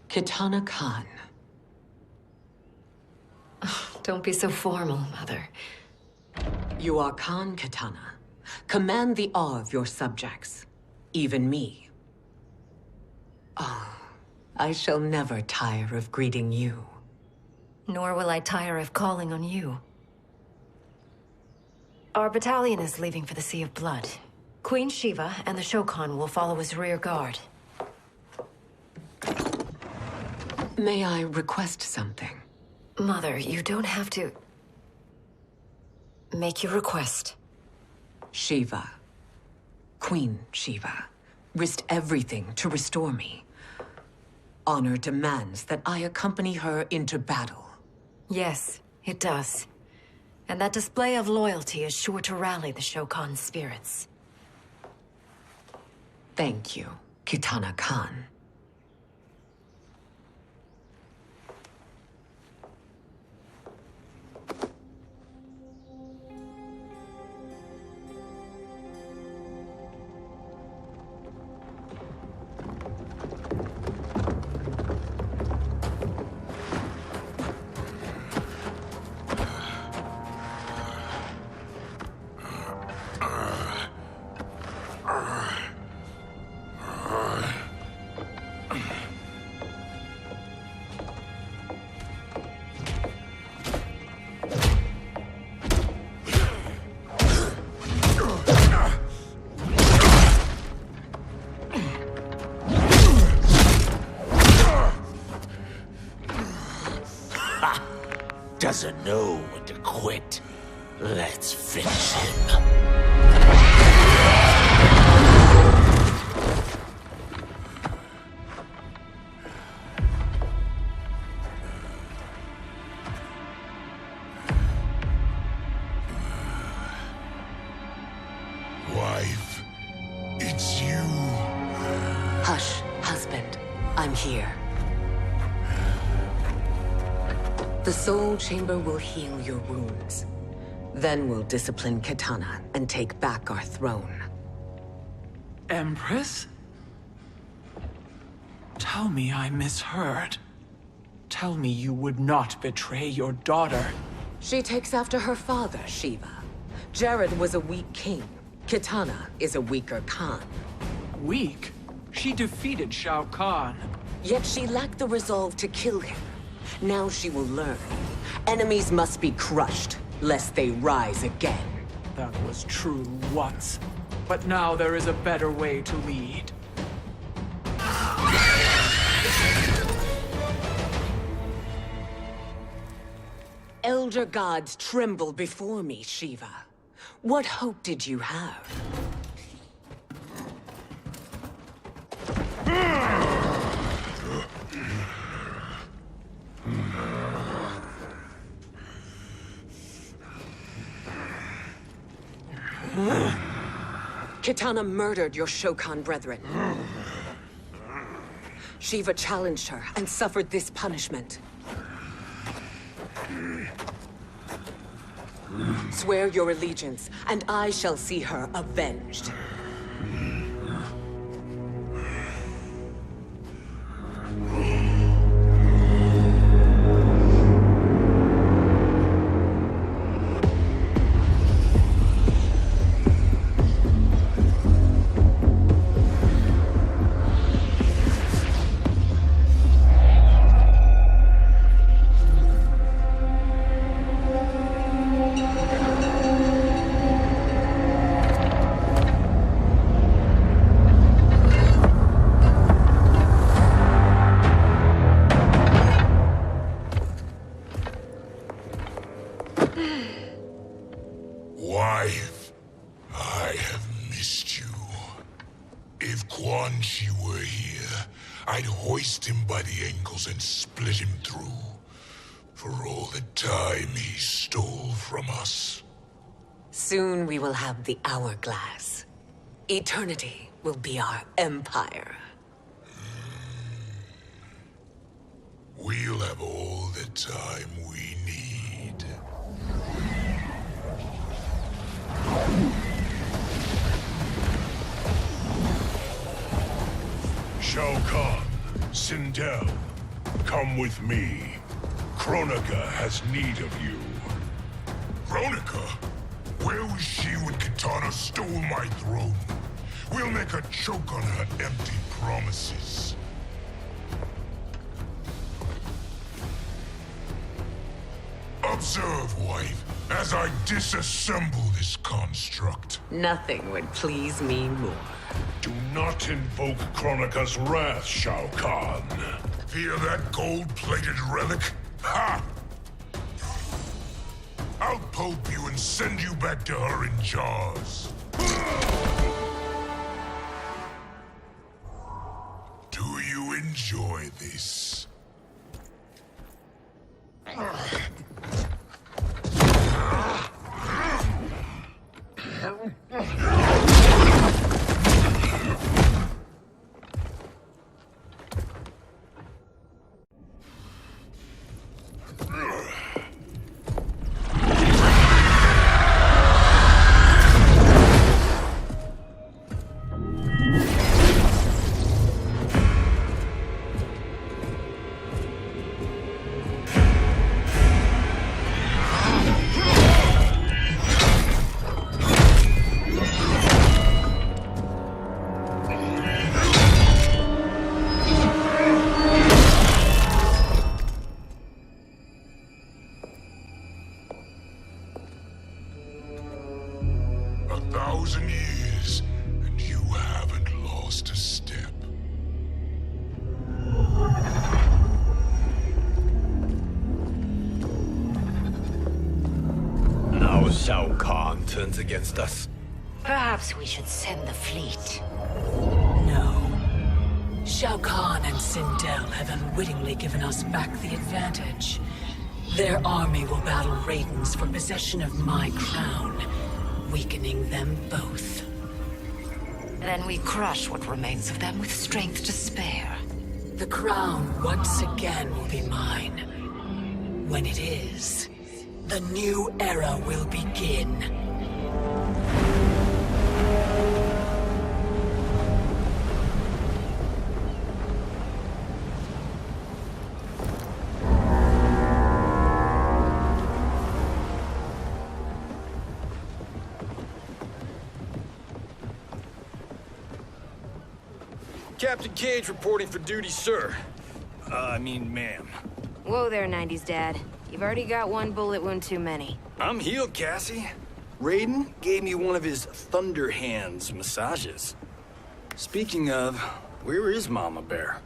Kitana Khan. Don't be so formal, Mother. You are Khan Kitana. Command the awe of your subjects, even me. Oh, I shall never tire of greeting you. Nor will I tire of calling on you. Our battalion is leaving for the Sea of Blood. Queen Shiva and the Shokan will follow as rear guard. May I request something? Mother, you don't have to... make your request. Shiva, Queen Shiva, risked everything to restore me. Honor demands that I accompany her into battle. Yes, it does. And that display of loyalty is sure to rally the Shokan's spirits. Thank you, Kitana Khan. Doesn't know when to quit. Let's finish him. Wife, it's you. Hush, husband. I'm here. The Soul Chamber will heal your wounds. Then we'll discipline Kitana and take back our throne. Empress? Tell me I misheard. Tell me you would not betray your daughter. She takes after her father, Shiva. Jared was a weak king. Kitana is a weaker Khan. Weak? She defeated Shao Kahn. Yet she lacked the resolve to kill him. Now she will learn. Enemies must be crushed, lest they rise again. That was true once. But now there is a better way to lead. Elder gods tremble before me, Shiva. What hope did you have? Kitana murdered your Shokan brethren. Shiva challenged her and suffered this punishment. Swear your allegiance, and I shall see her avenged. Wife, I have missed you. If Quan Chi were here, I'd hoist him by the ankles and split him through. For all the time he stole from us. Soon we will have the hourglass. Eternity will be our empire. We'll have all the time we need. Shao Kahn, Sindel, come with me. Kronika has need of you. Kronika? Where was she when Kitana stole my throne? We'll make her choke on her empty promises. Observe, wife. as I disassemble this construct. Nothing would please me more. Do not invoke Kronika's wrath, Shao Kahn. Fear that gold-plated relic? Ha! I'll poke you and send you back to her in jars. Do you enjoy this? Shao Kahn turns against us. Perhaps we should send the fleet. No. Shao Kahn and Sindel have unwittingly given us back the advantage. Their army will battle Raidens for possession of my crown, weakening them both. Then we crush what remains of them with strength to spare. The crown once again will be mine. When it is, the new era will begin. Captain Cage reporting for duty, sir. Ma'am. Whoa there, 90s dad. You've already got one bullet wound too many. I'm healed, Cassie. Raiden gave me one of his Thunder Hands massages. Speaking of, where is Mama Bear?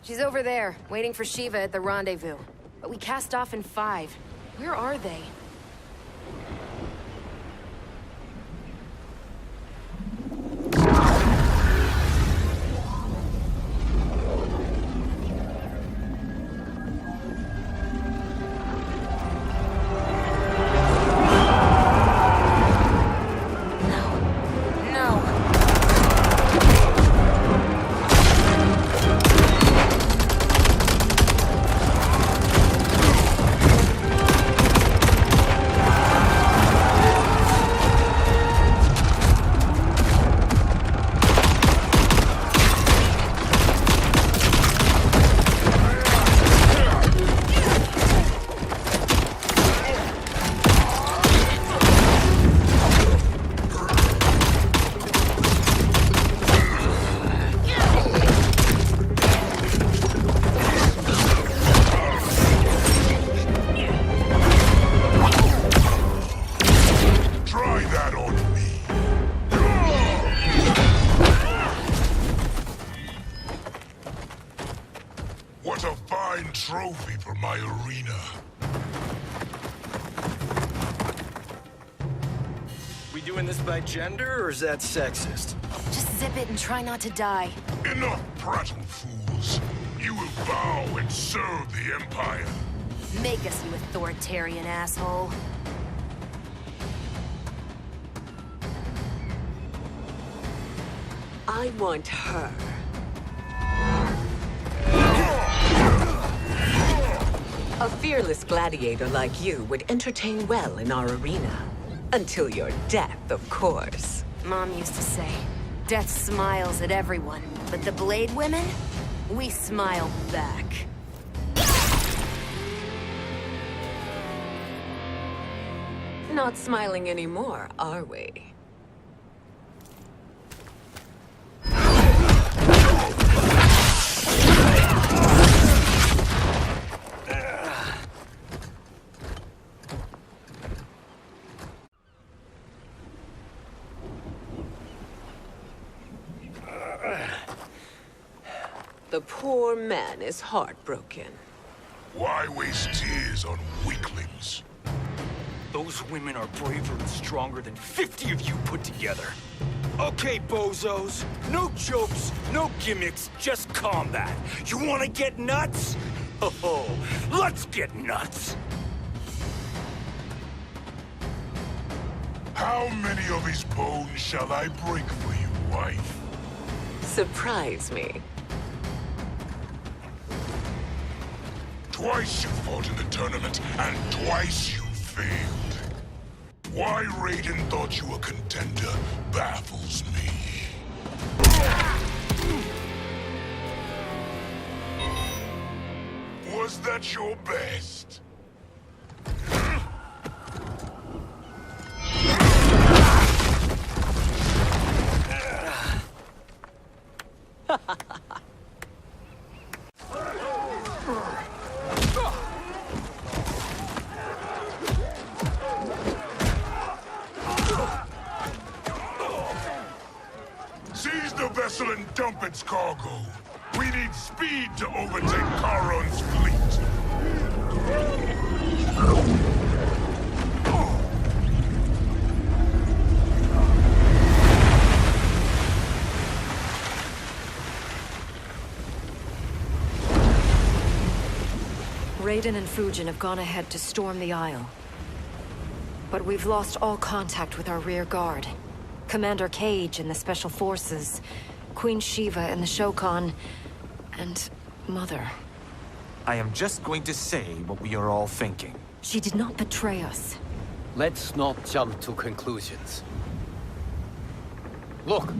She's over there, waiting for Shiva at the rendezvous. But we cast off in 5. Where are they? What a fine trophy for my arena. We doing this by gender, or is that sexist? Just zip it and try not to die. Enough prattle, fools. You will bow and serve the Empire. Make us, you authoritarian asshole. I want her. A fearless gladiator like you would entertain well in our arena. Until your death, of course. Mom used to say, death smiles at everyone, but the Blade women, we smile back. Not smiling anymore, are we? The poor man is heartbroken. Why waste tears on weaklings? Those women are braver and stronger than 50 of you put together. Okay, bozos. No jokes, no gimmicks, just combat. You wanna get nuts? Oh, let's get nuts! How many of his bones shall I break for you, wife? Surprise me. Twice you fought in the tournament, and twice you failed. Why Raiden thought you a contender baffles me. Was that your best? Seize the vessel and dump its cargo. We need speed to overtake Charon's fleet. Raiden and Fujin have gone ahead to storm the Isle. But we've lost all contact with our rear guard. Commander Cage and the Special Forces, Queen Shiva and the Shokan, and Mother. I am just going to say what we are all thinking. She did not betray us. Let's not jump to conclusions. Look!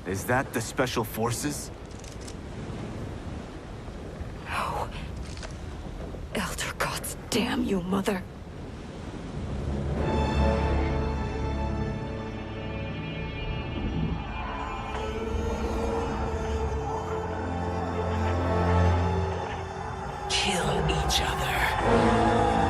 Is that the Special Forces? No. Elder gods, damn you, Mother. Kill each other.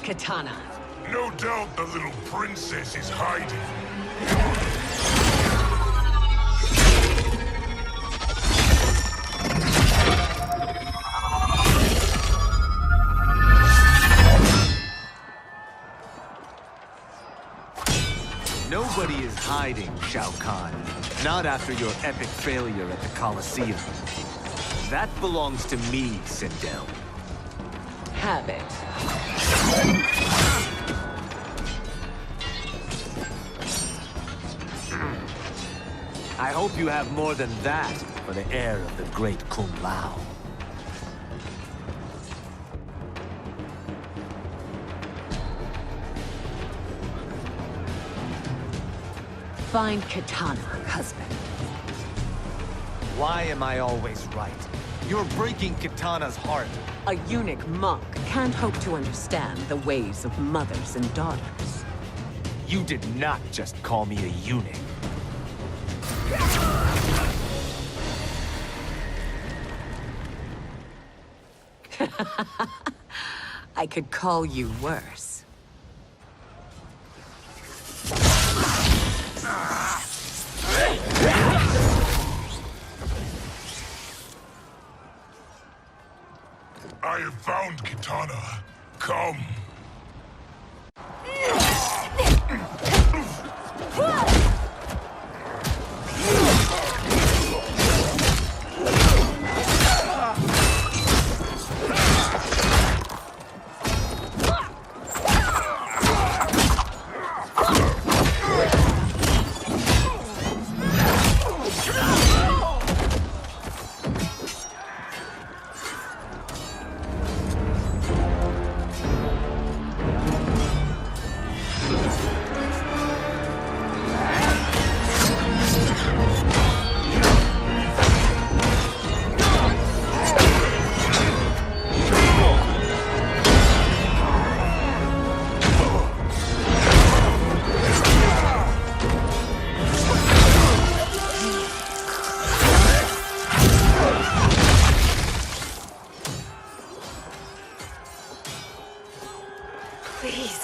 Katana. No doubt the little princess is hiding. Nobody is hiding, Shao Kahn. Not after your epic failure at the Colosseum. That belongs to me, Sindel. Have it. I hope you have more than that for the heir of the great Kung Lao. Find Katana, husband. Why am I always right? You're breaking Katana's heart. A eunuch monk can't hope to understand the ways of mothers and daughters. You did not just call me a eunuch. I could call you worse. I have found Katana. Come.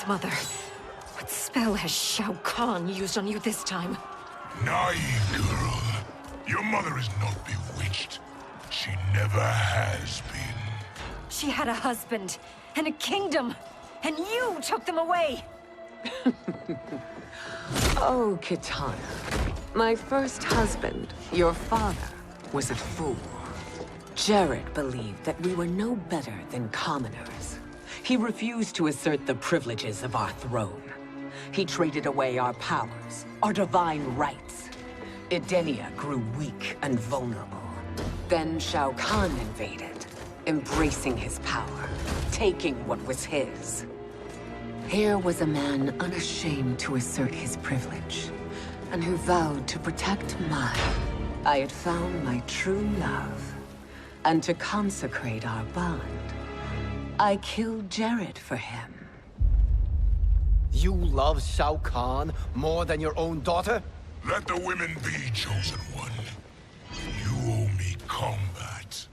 Mother, what spell has Shao Kahn used on you this time? Naive girl. Your mother is not bewitched. She never has been. She had a husband and a kingdom, and you took them away! Oh, Kitana. My first husband, your father, was a fool. Jared believed that we were no better than commoners. He refused to assert the privileges of our throne. He traded away our powers, our divine rights. Edenia grew weak and vulnerable. Then Shao Kahn invaded, embracing his power, taking what was his. Here was a man unashamed to assert his privilege, and who vowed to protect mine. I had found my true love, and to consecrate our bond, I killed Jared for him. You love Shao Kahn more than your own daughter? Let the women be, chosen one. You owe me combat.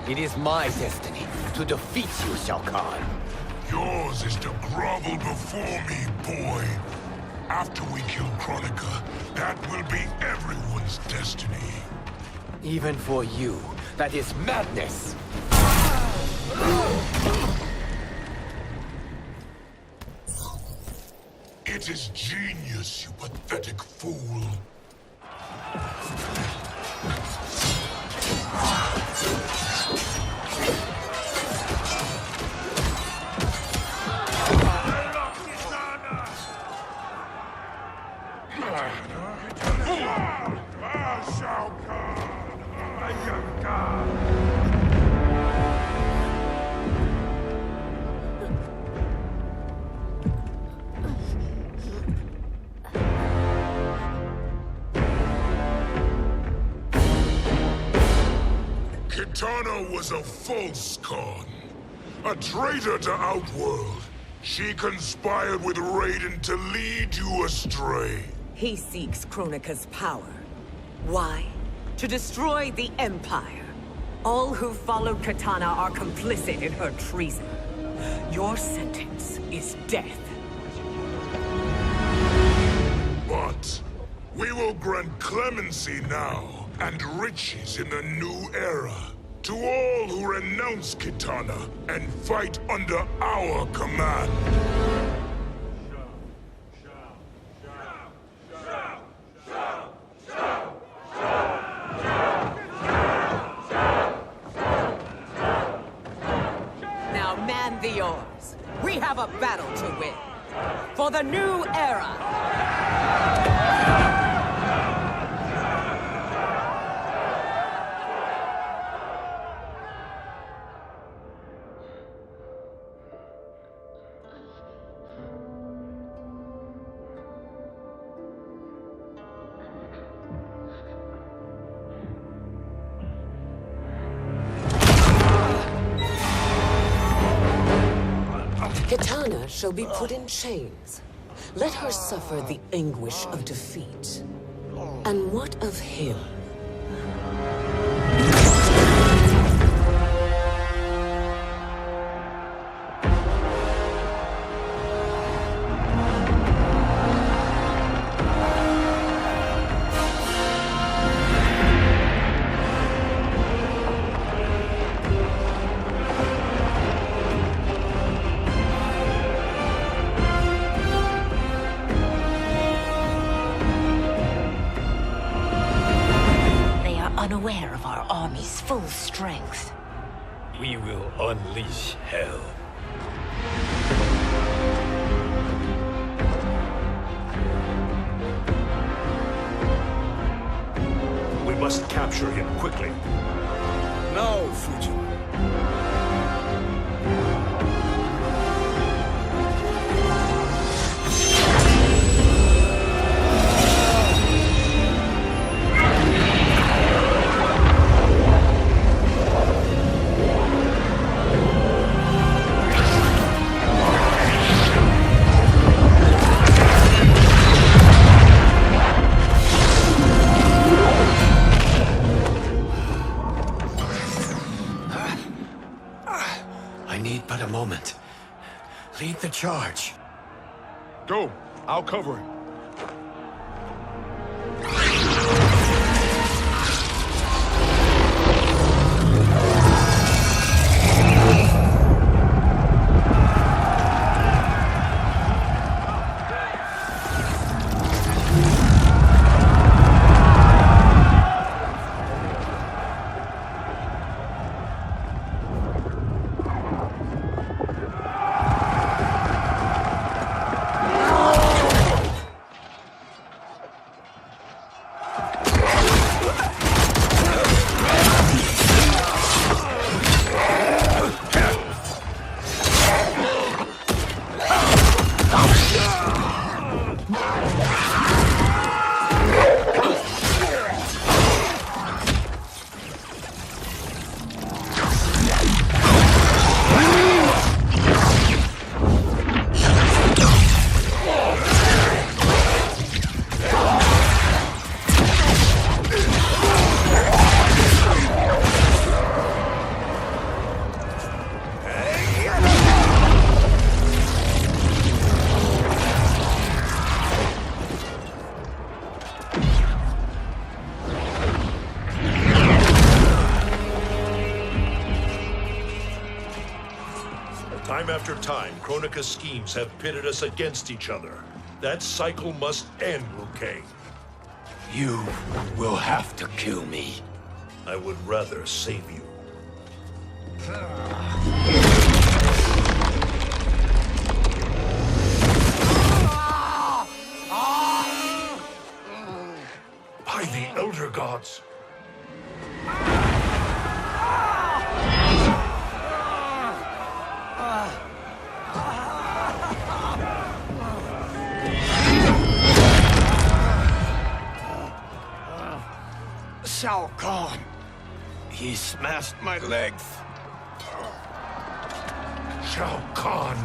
It is my destiny to defeat you, Shao Kahn. Yours is to grovel before me, boy. After we kill Kronika, that will be everyone's destiny. Even for you, that is madness! It is genius, you pathetic fool. Kitana was a false Khan, a traitor to Outworld. She conspired with Raiden to lead you astray. He seeks Kronika's power. Why? To destroy the Empire. All who followed Kitana are complicit in her treason. Your sentence is death. But we will grant clemency now and riches in the new era to all who renounce Kitana and fight under our command. Now man the oars. We have a battle to win. For the new era. Kitana shall be put in chains. Let her suffer the anguish of defeat. And what of him? Unaware of our army's full strength. We will unleash hell. We must capture him quickly. No, Fujin. I need but a moment. Lead the charge. Go. I'll cover him. Time after time, Kronika's schemes have pitted us against each other. That cycle must end, Liu Kang. You will have to kill me. I would rather save you. By the Elder Gods! Shao Kahn! He smashed my legs. Shao Kahn!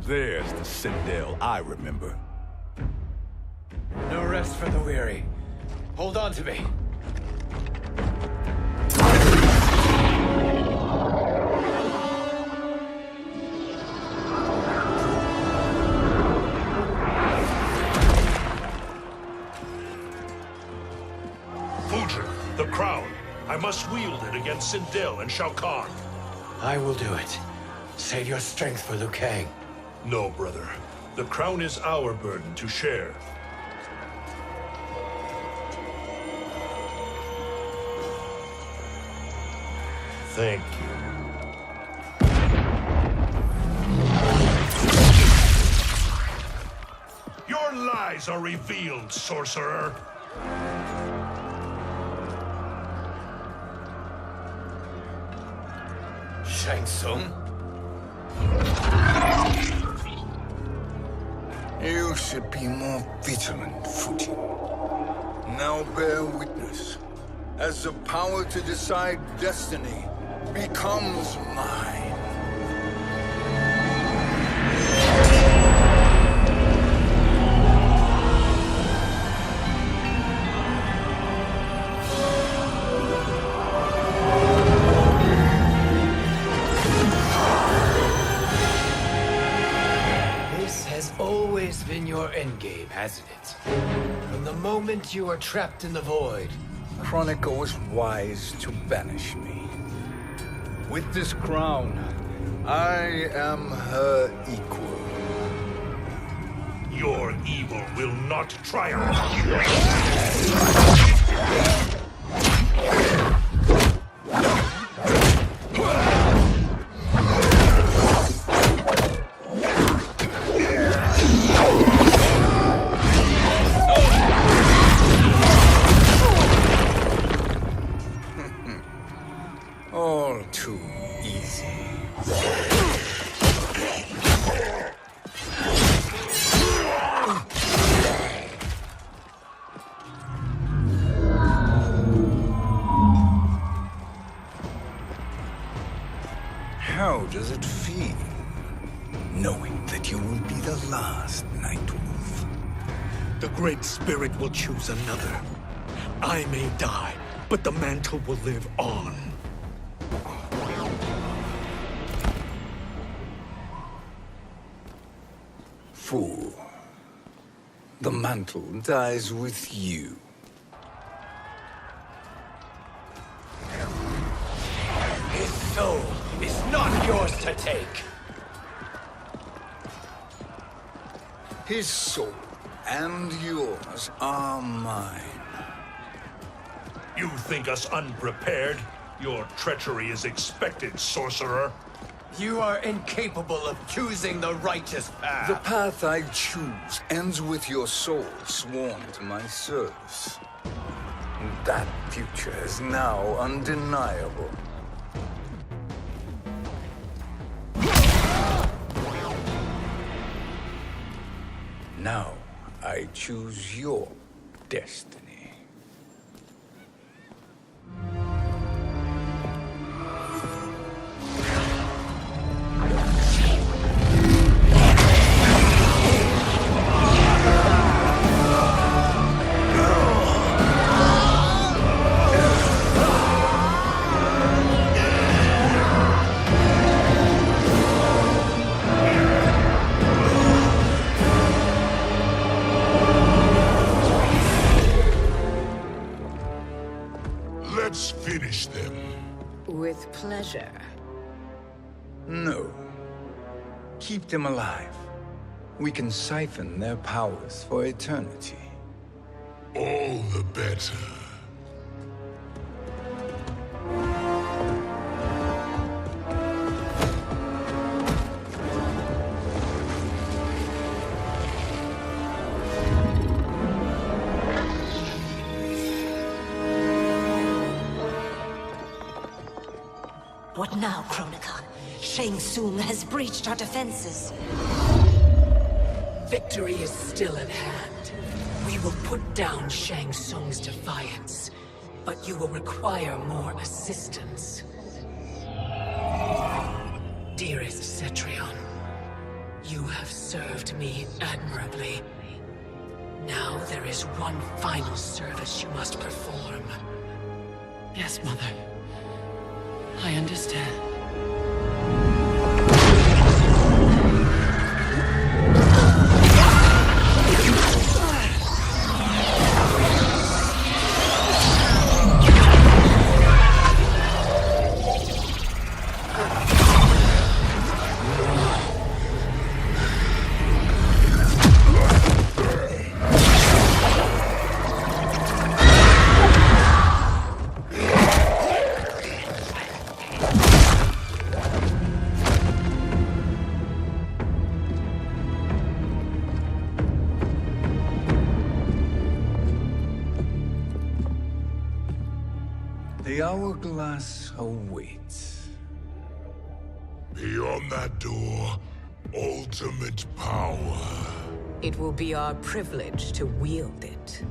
There's the Sindel I remember. No rest for the weary. Hold on to me. Fujin, the crown. I must wield it against Sindel and Shao Kahn. I will do it. Save your strength for Liu Kang. No, brother. The crown is our burden to share. Thank you. Your lies are revealed, sorcerer. Shang Tsung? You should be more vigilant, Fujin. Now bear witness. As the power to decide destiny becomes mine. Been your endgame, hasn't it? From the moment you were trapped in the void. Kronika was wise to banish me. With this crown, I am her equal. Your evil will not triumph. All too easy. How does it feel, knowing that you will be the last Nightwolf? The Great Spirit will choose another. I may die, but the mantle will live on. Fool. The mantle dies with you. His soul is not yours to take. His soul and yours are mine. You think us unprepared? Your treachery is expected, sorcerer. You are incapable of choosing the righteous path. The path I choose ends with your soul sworn to my service. That future is now undeniable. Now I choose your destiny. Let's finish them. With pleasure. No. Keep them alive. We can siphon their powers for eternity. All the better. What now, Kronika? Shang Tsung has breached our defenses. Victory is still at hand. We will put down Shang Tsung's defiance, but you will require more assistance. Dearest Cetrion, you have served me admirably. Now there is one final service you must perform. Yes, Mother. I understand. The hourglass awaits. Beyond that door, ultimate power. It will be our privilege to wield it.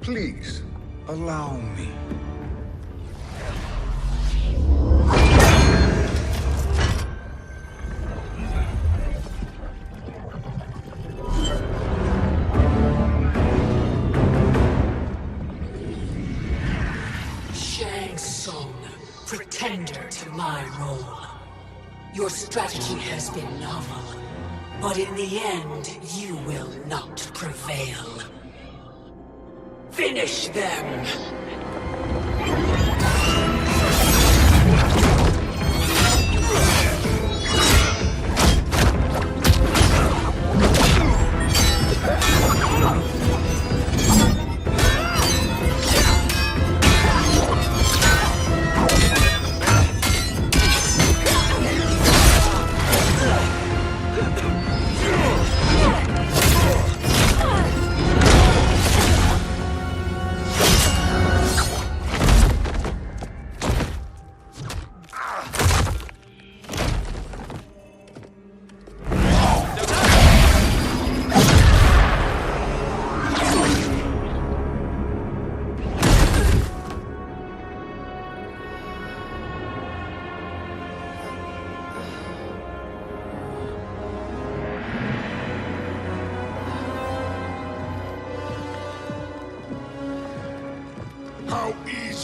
Please, allow me. Shang Tsung, pretender to my role. Your strategy has been novel, but in the end, you will not prevail. Finish them!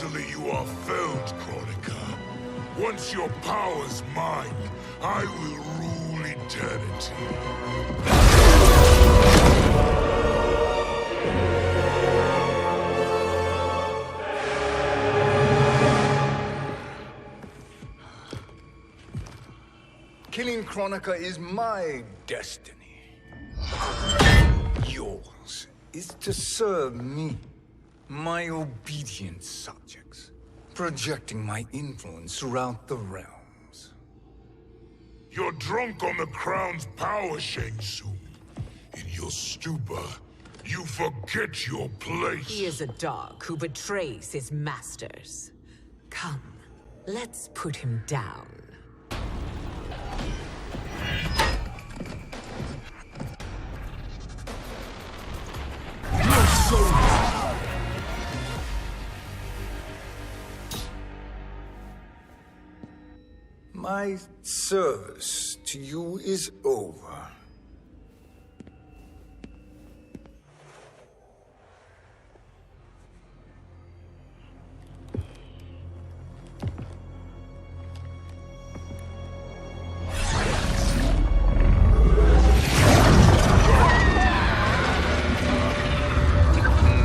easily you are felled, Kronika. Once your power's mine, I will rule eternity. Killing Kronika is my destiny. Yours is to serve me, my obedient subjects, projecting my influence throughout the realms. You're drunk on the crown's power, Shang Tsung. In your stupor, you forget your place. He is a dog who betrays his masters. Come, let's put him down. My service to you is over.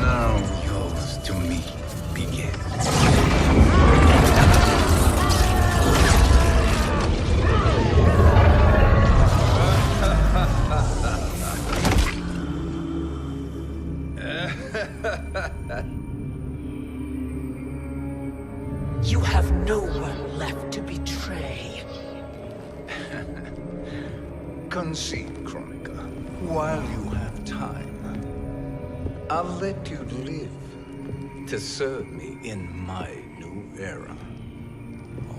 Now yours to me begins. You have no one left to betray. Concede, Kronika, while you have time. I'll let you live to serve me in my new era.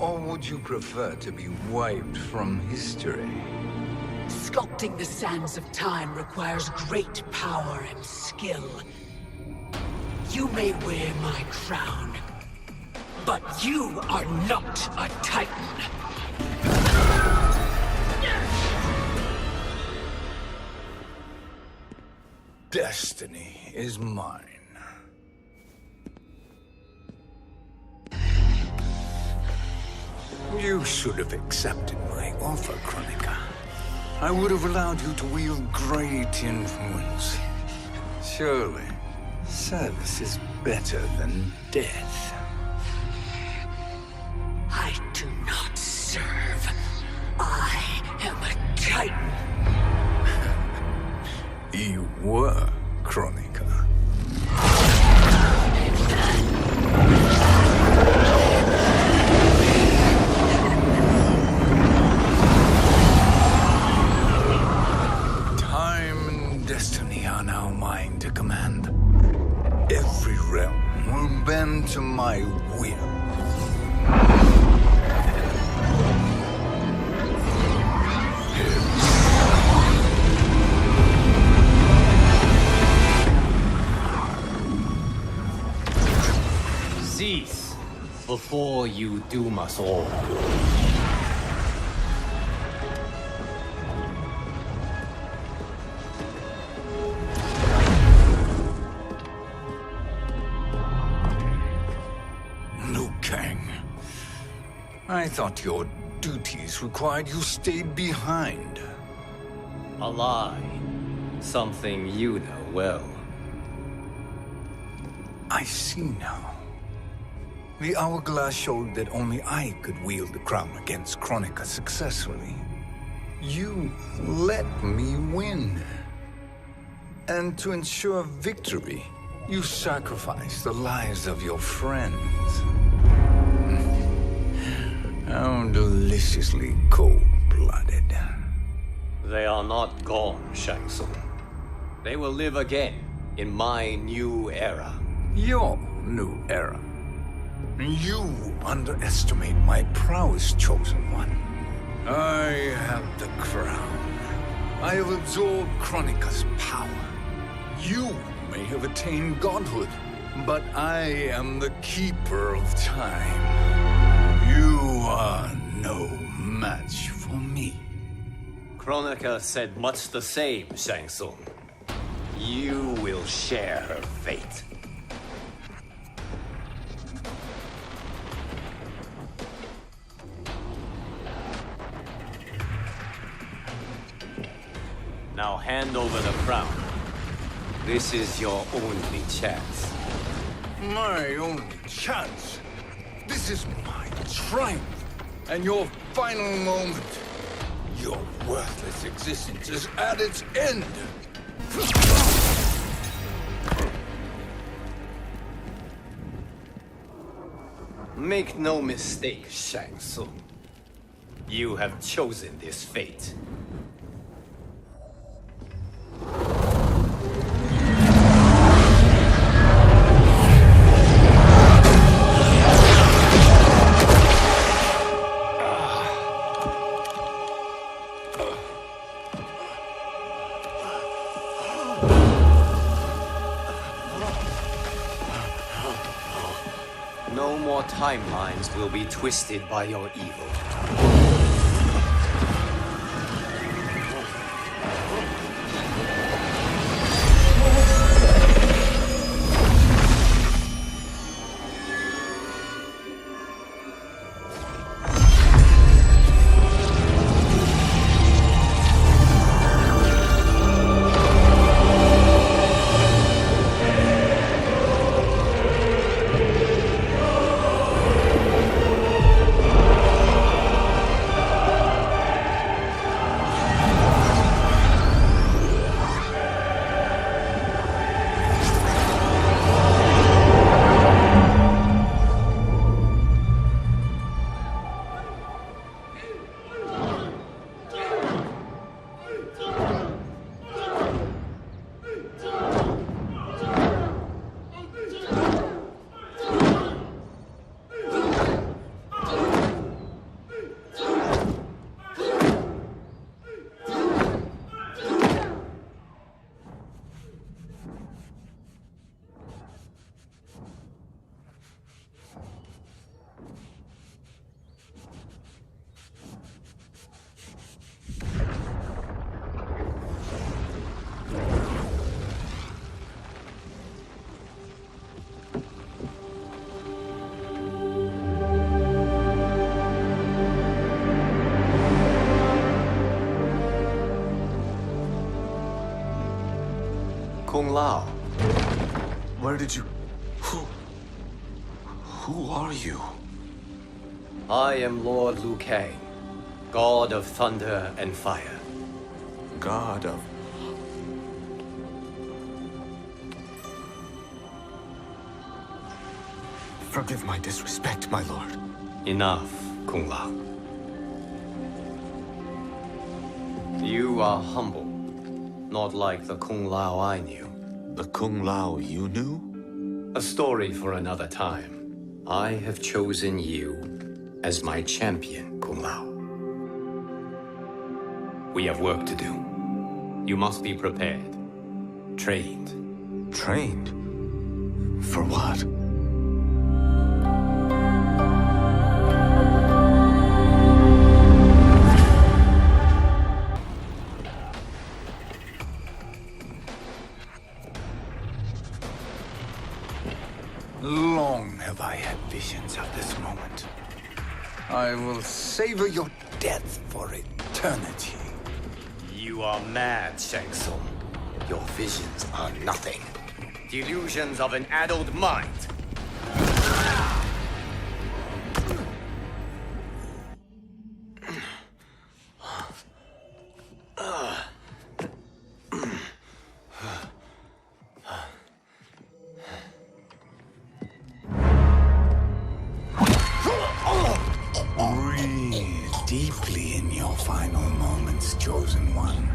Or would you prefer to be wiped from history? Sculpting the sands of time requires great power and skill. You may wear my crown, but you are not a Titan. Destiny is mine. You should have accepted my offer, Kronika. I would have allowed you to wield great influence. Surely, service is better than death. I do not serve. I am a Titan. You were, Kronika. Time and destiny are now mine to command. Every realm will bend to my will. Cease before you doom us all. Liu Kang, I thought your duties required you stayed behind. A lie. Something you know well. I see now. The hourglass showed that only I could wield the crown against Kronika successfully. You let me win. And to ensure victory, you sacrificed the lives of your friends. How deliciously cold-blooded. They are not gone, Shang Tsung. They will live again in my new era. Your new era. You underestimate my prowess, Chosen One. I have the crown. I have absorbed Kronika's power. You may have attained godhood, but I am the keeper of time. You are no match for me. Kronika said much the same, Shang Tsung. You will share her fate. Now hand over the crown. This is your only chance. My only chance? This is my triumph, and your final moment. Your worthless existence is at its end. Make no mistake, Shang Tsung. You have chosen this fate. No more timelines will be twisted by your evil. Kung Lao. Where did you... Who are you? I am Lord Liu Kang, God of Thunder and Fire. God of... Forgive my disrespect, my lord. Enough, Kung Lao. You are humble, not like the Kung Lao I knew. The Kung Lao you knew? A story for another time. I have chosen you as my champion, Kung Lao. We have work to do. You must be prepared. Trained. Trained? For what? Long have I had visions of this moment. I will savor your death for eternity. You are mad, Shang Tsung. Your visions are nothing. Delusions of an addled mind. Deeply in your final moments, Chosen One.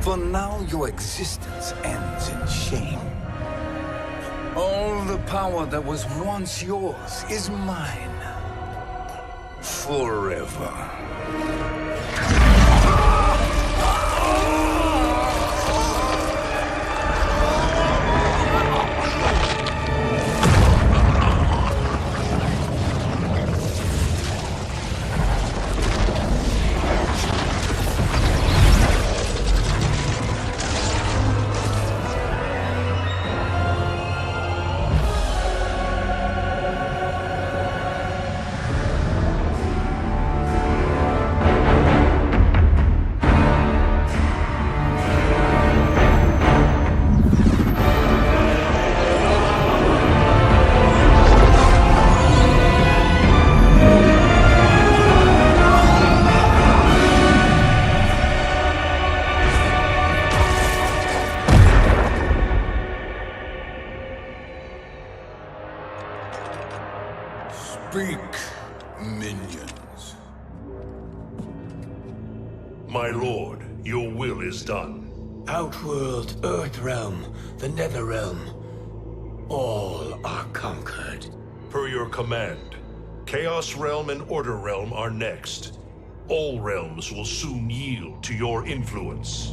For now, your existence ends in shame. All the power that was once yours is mine. Forever. vengeance. My lord, your will is done. Outworld, Earthrealm, the Netherrealm. All are conquered. Per your command, Chaos Realm and Order Realm are next. All realms will soon yield to your influence.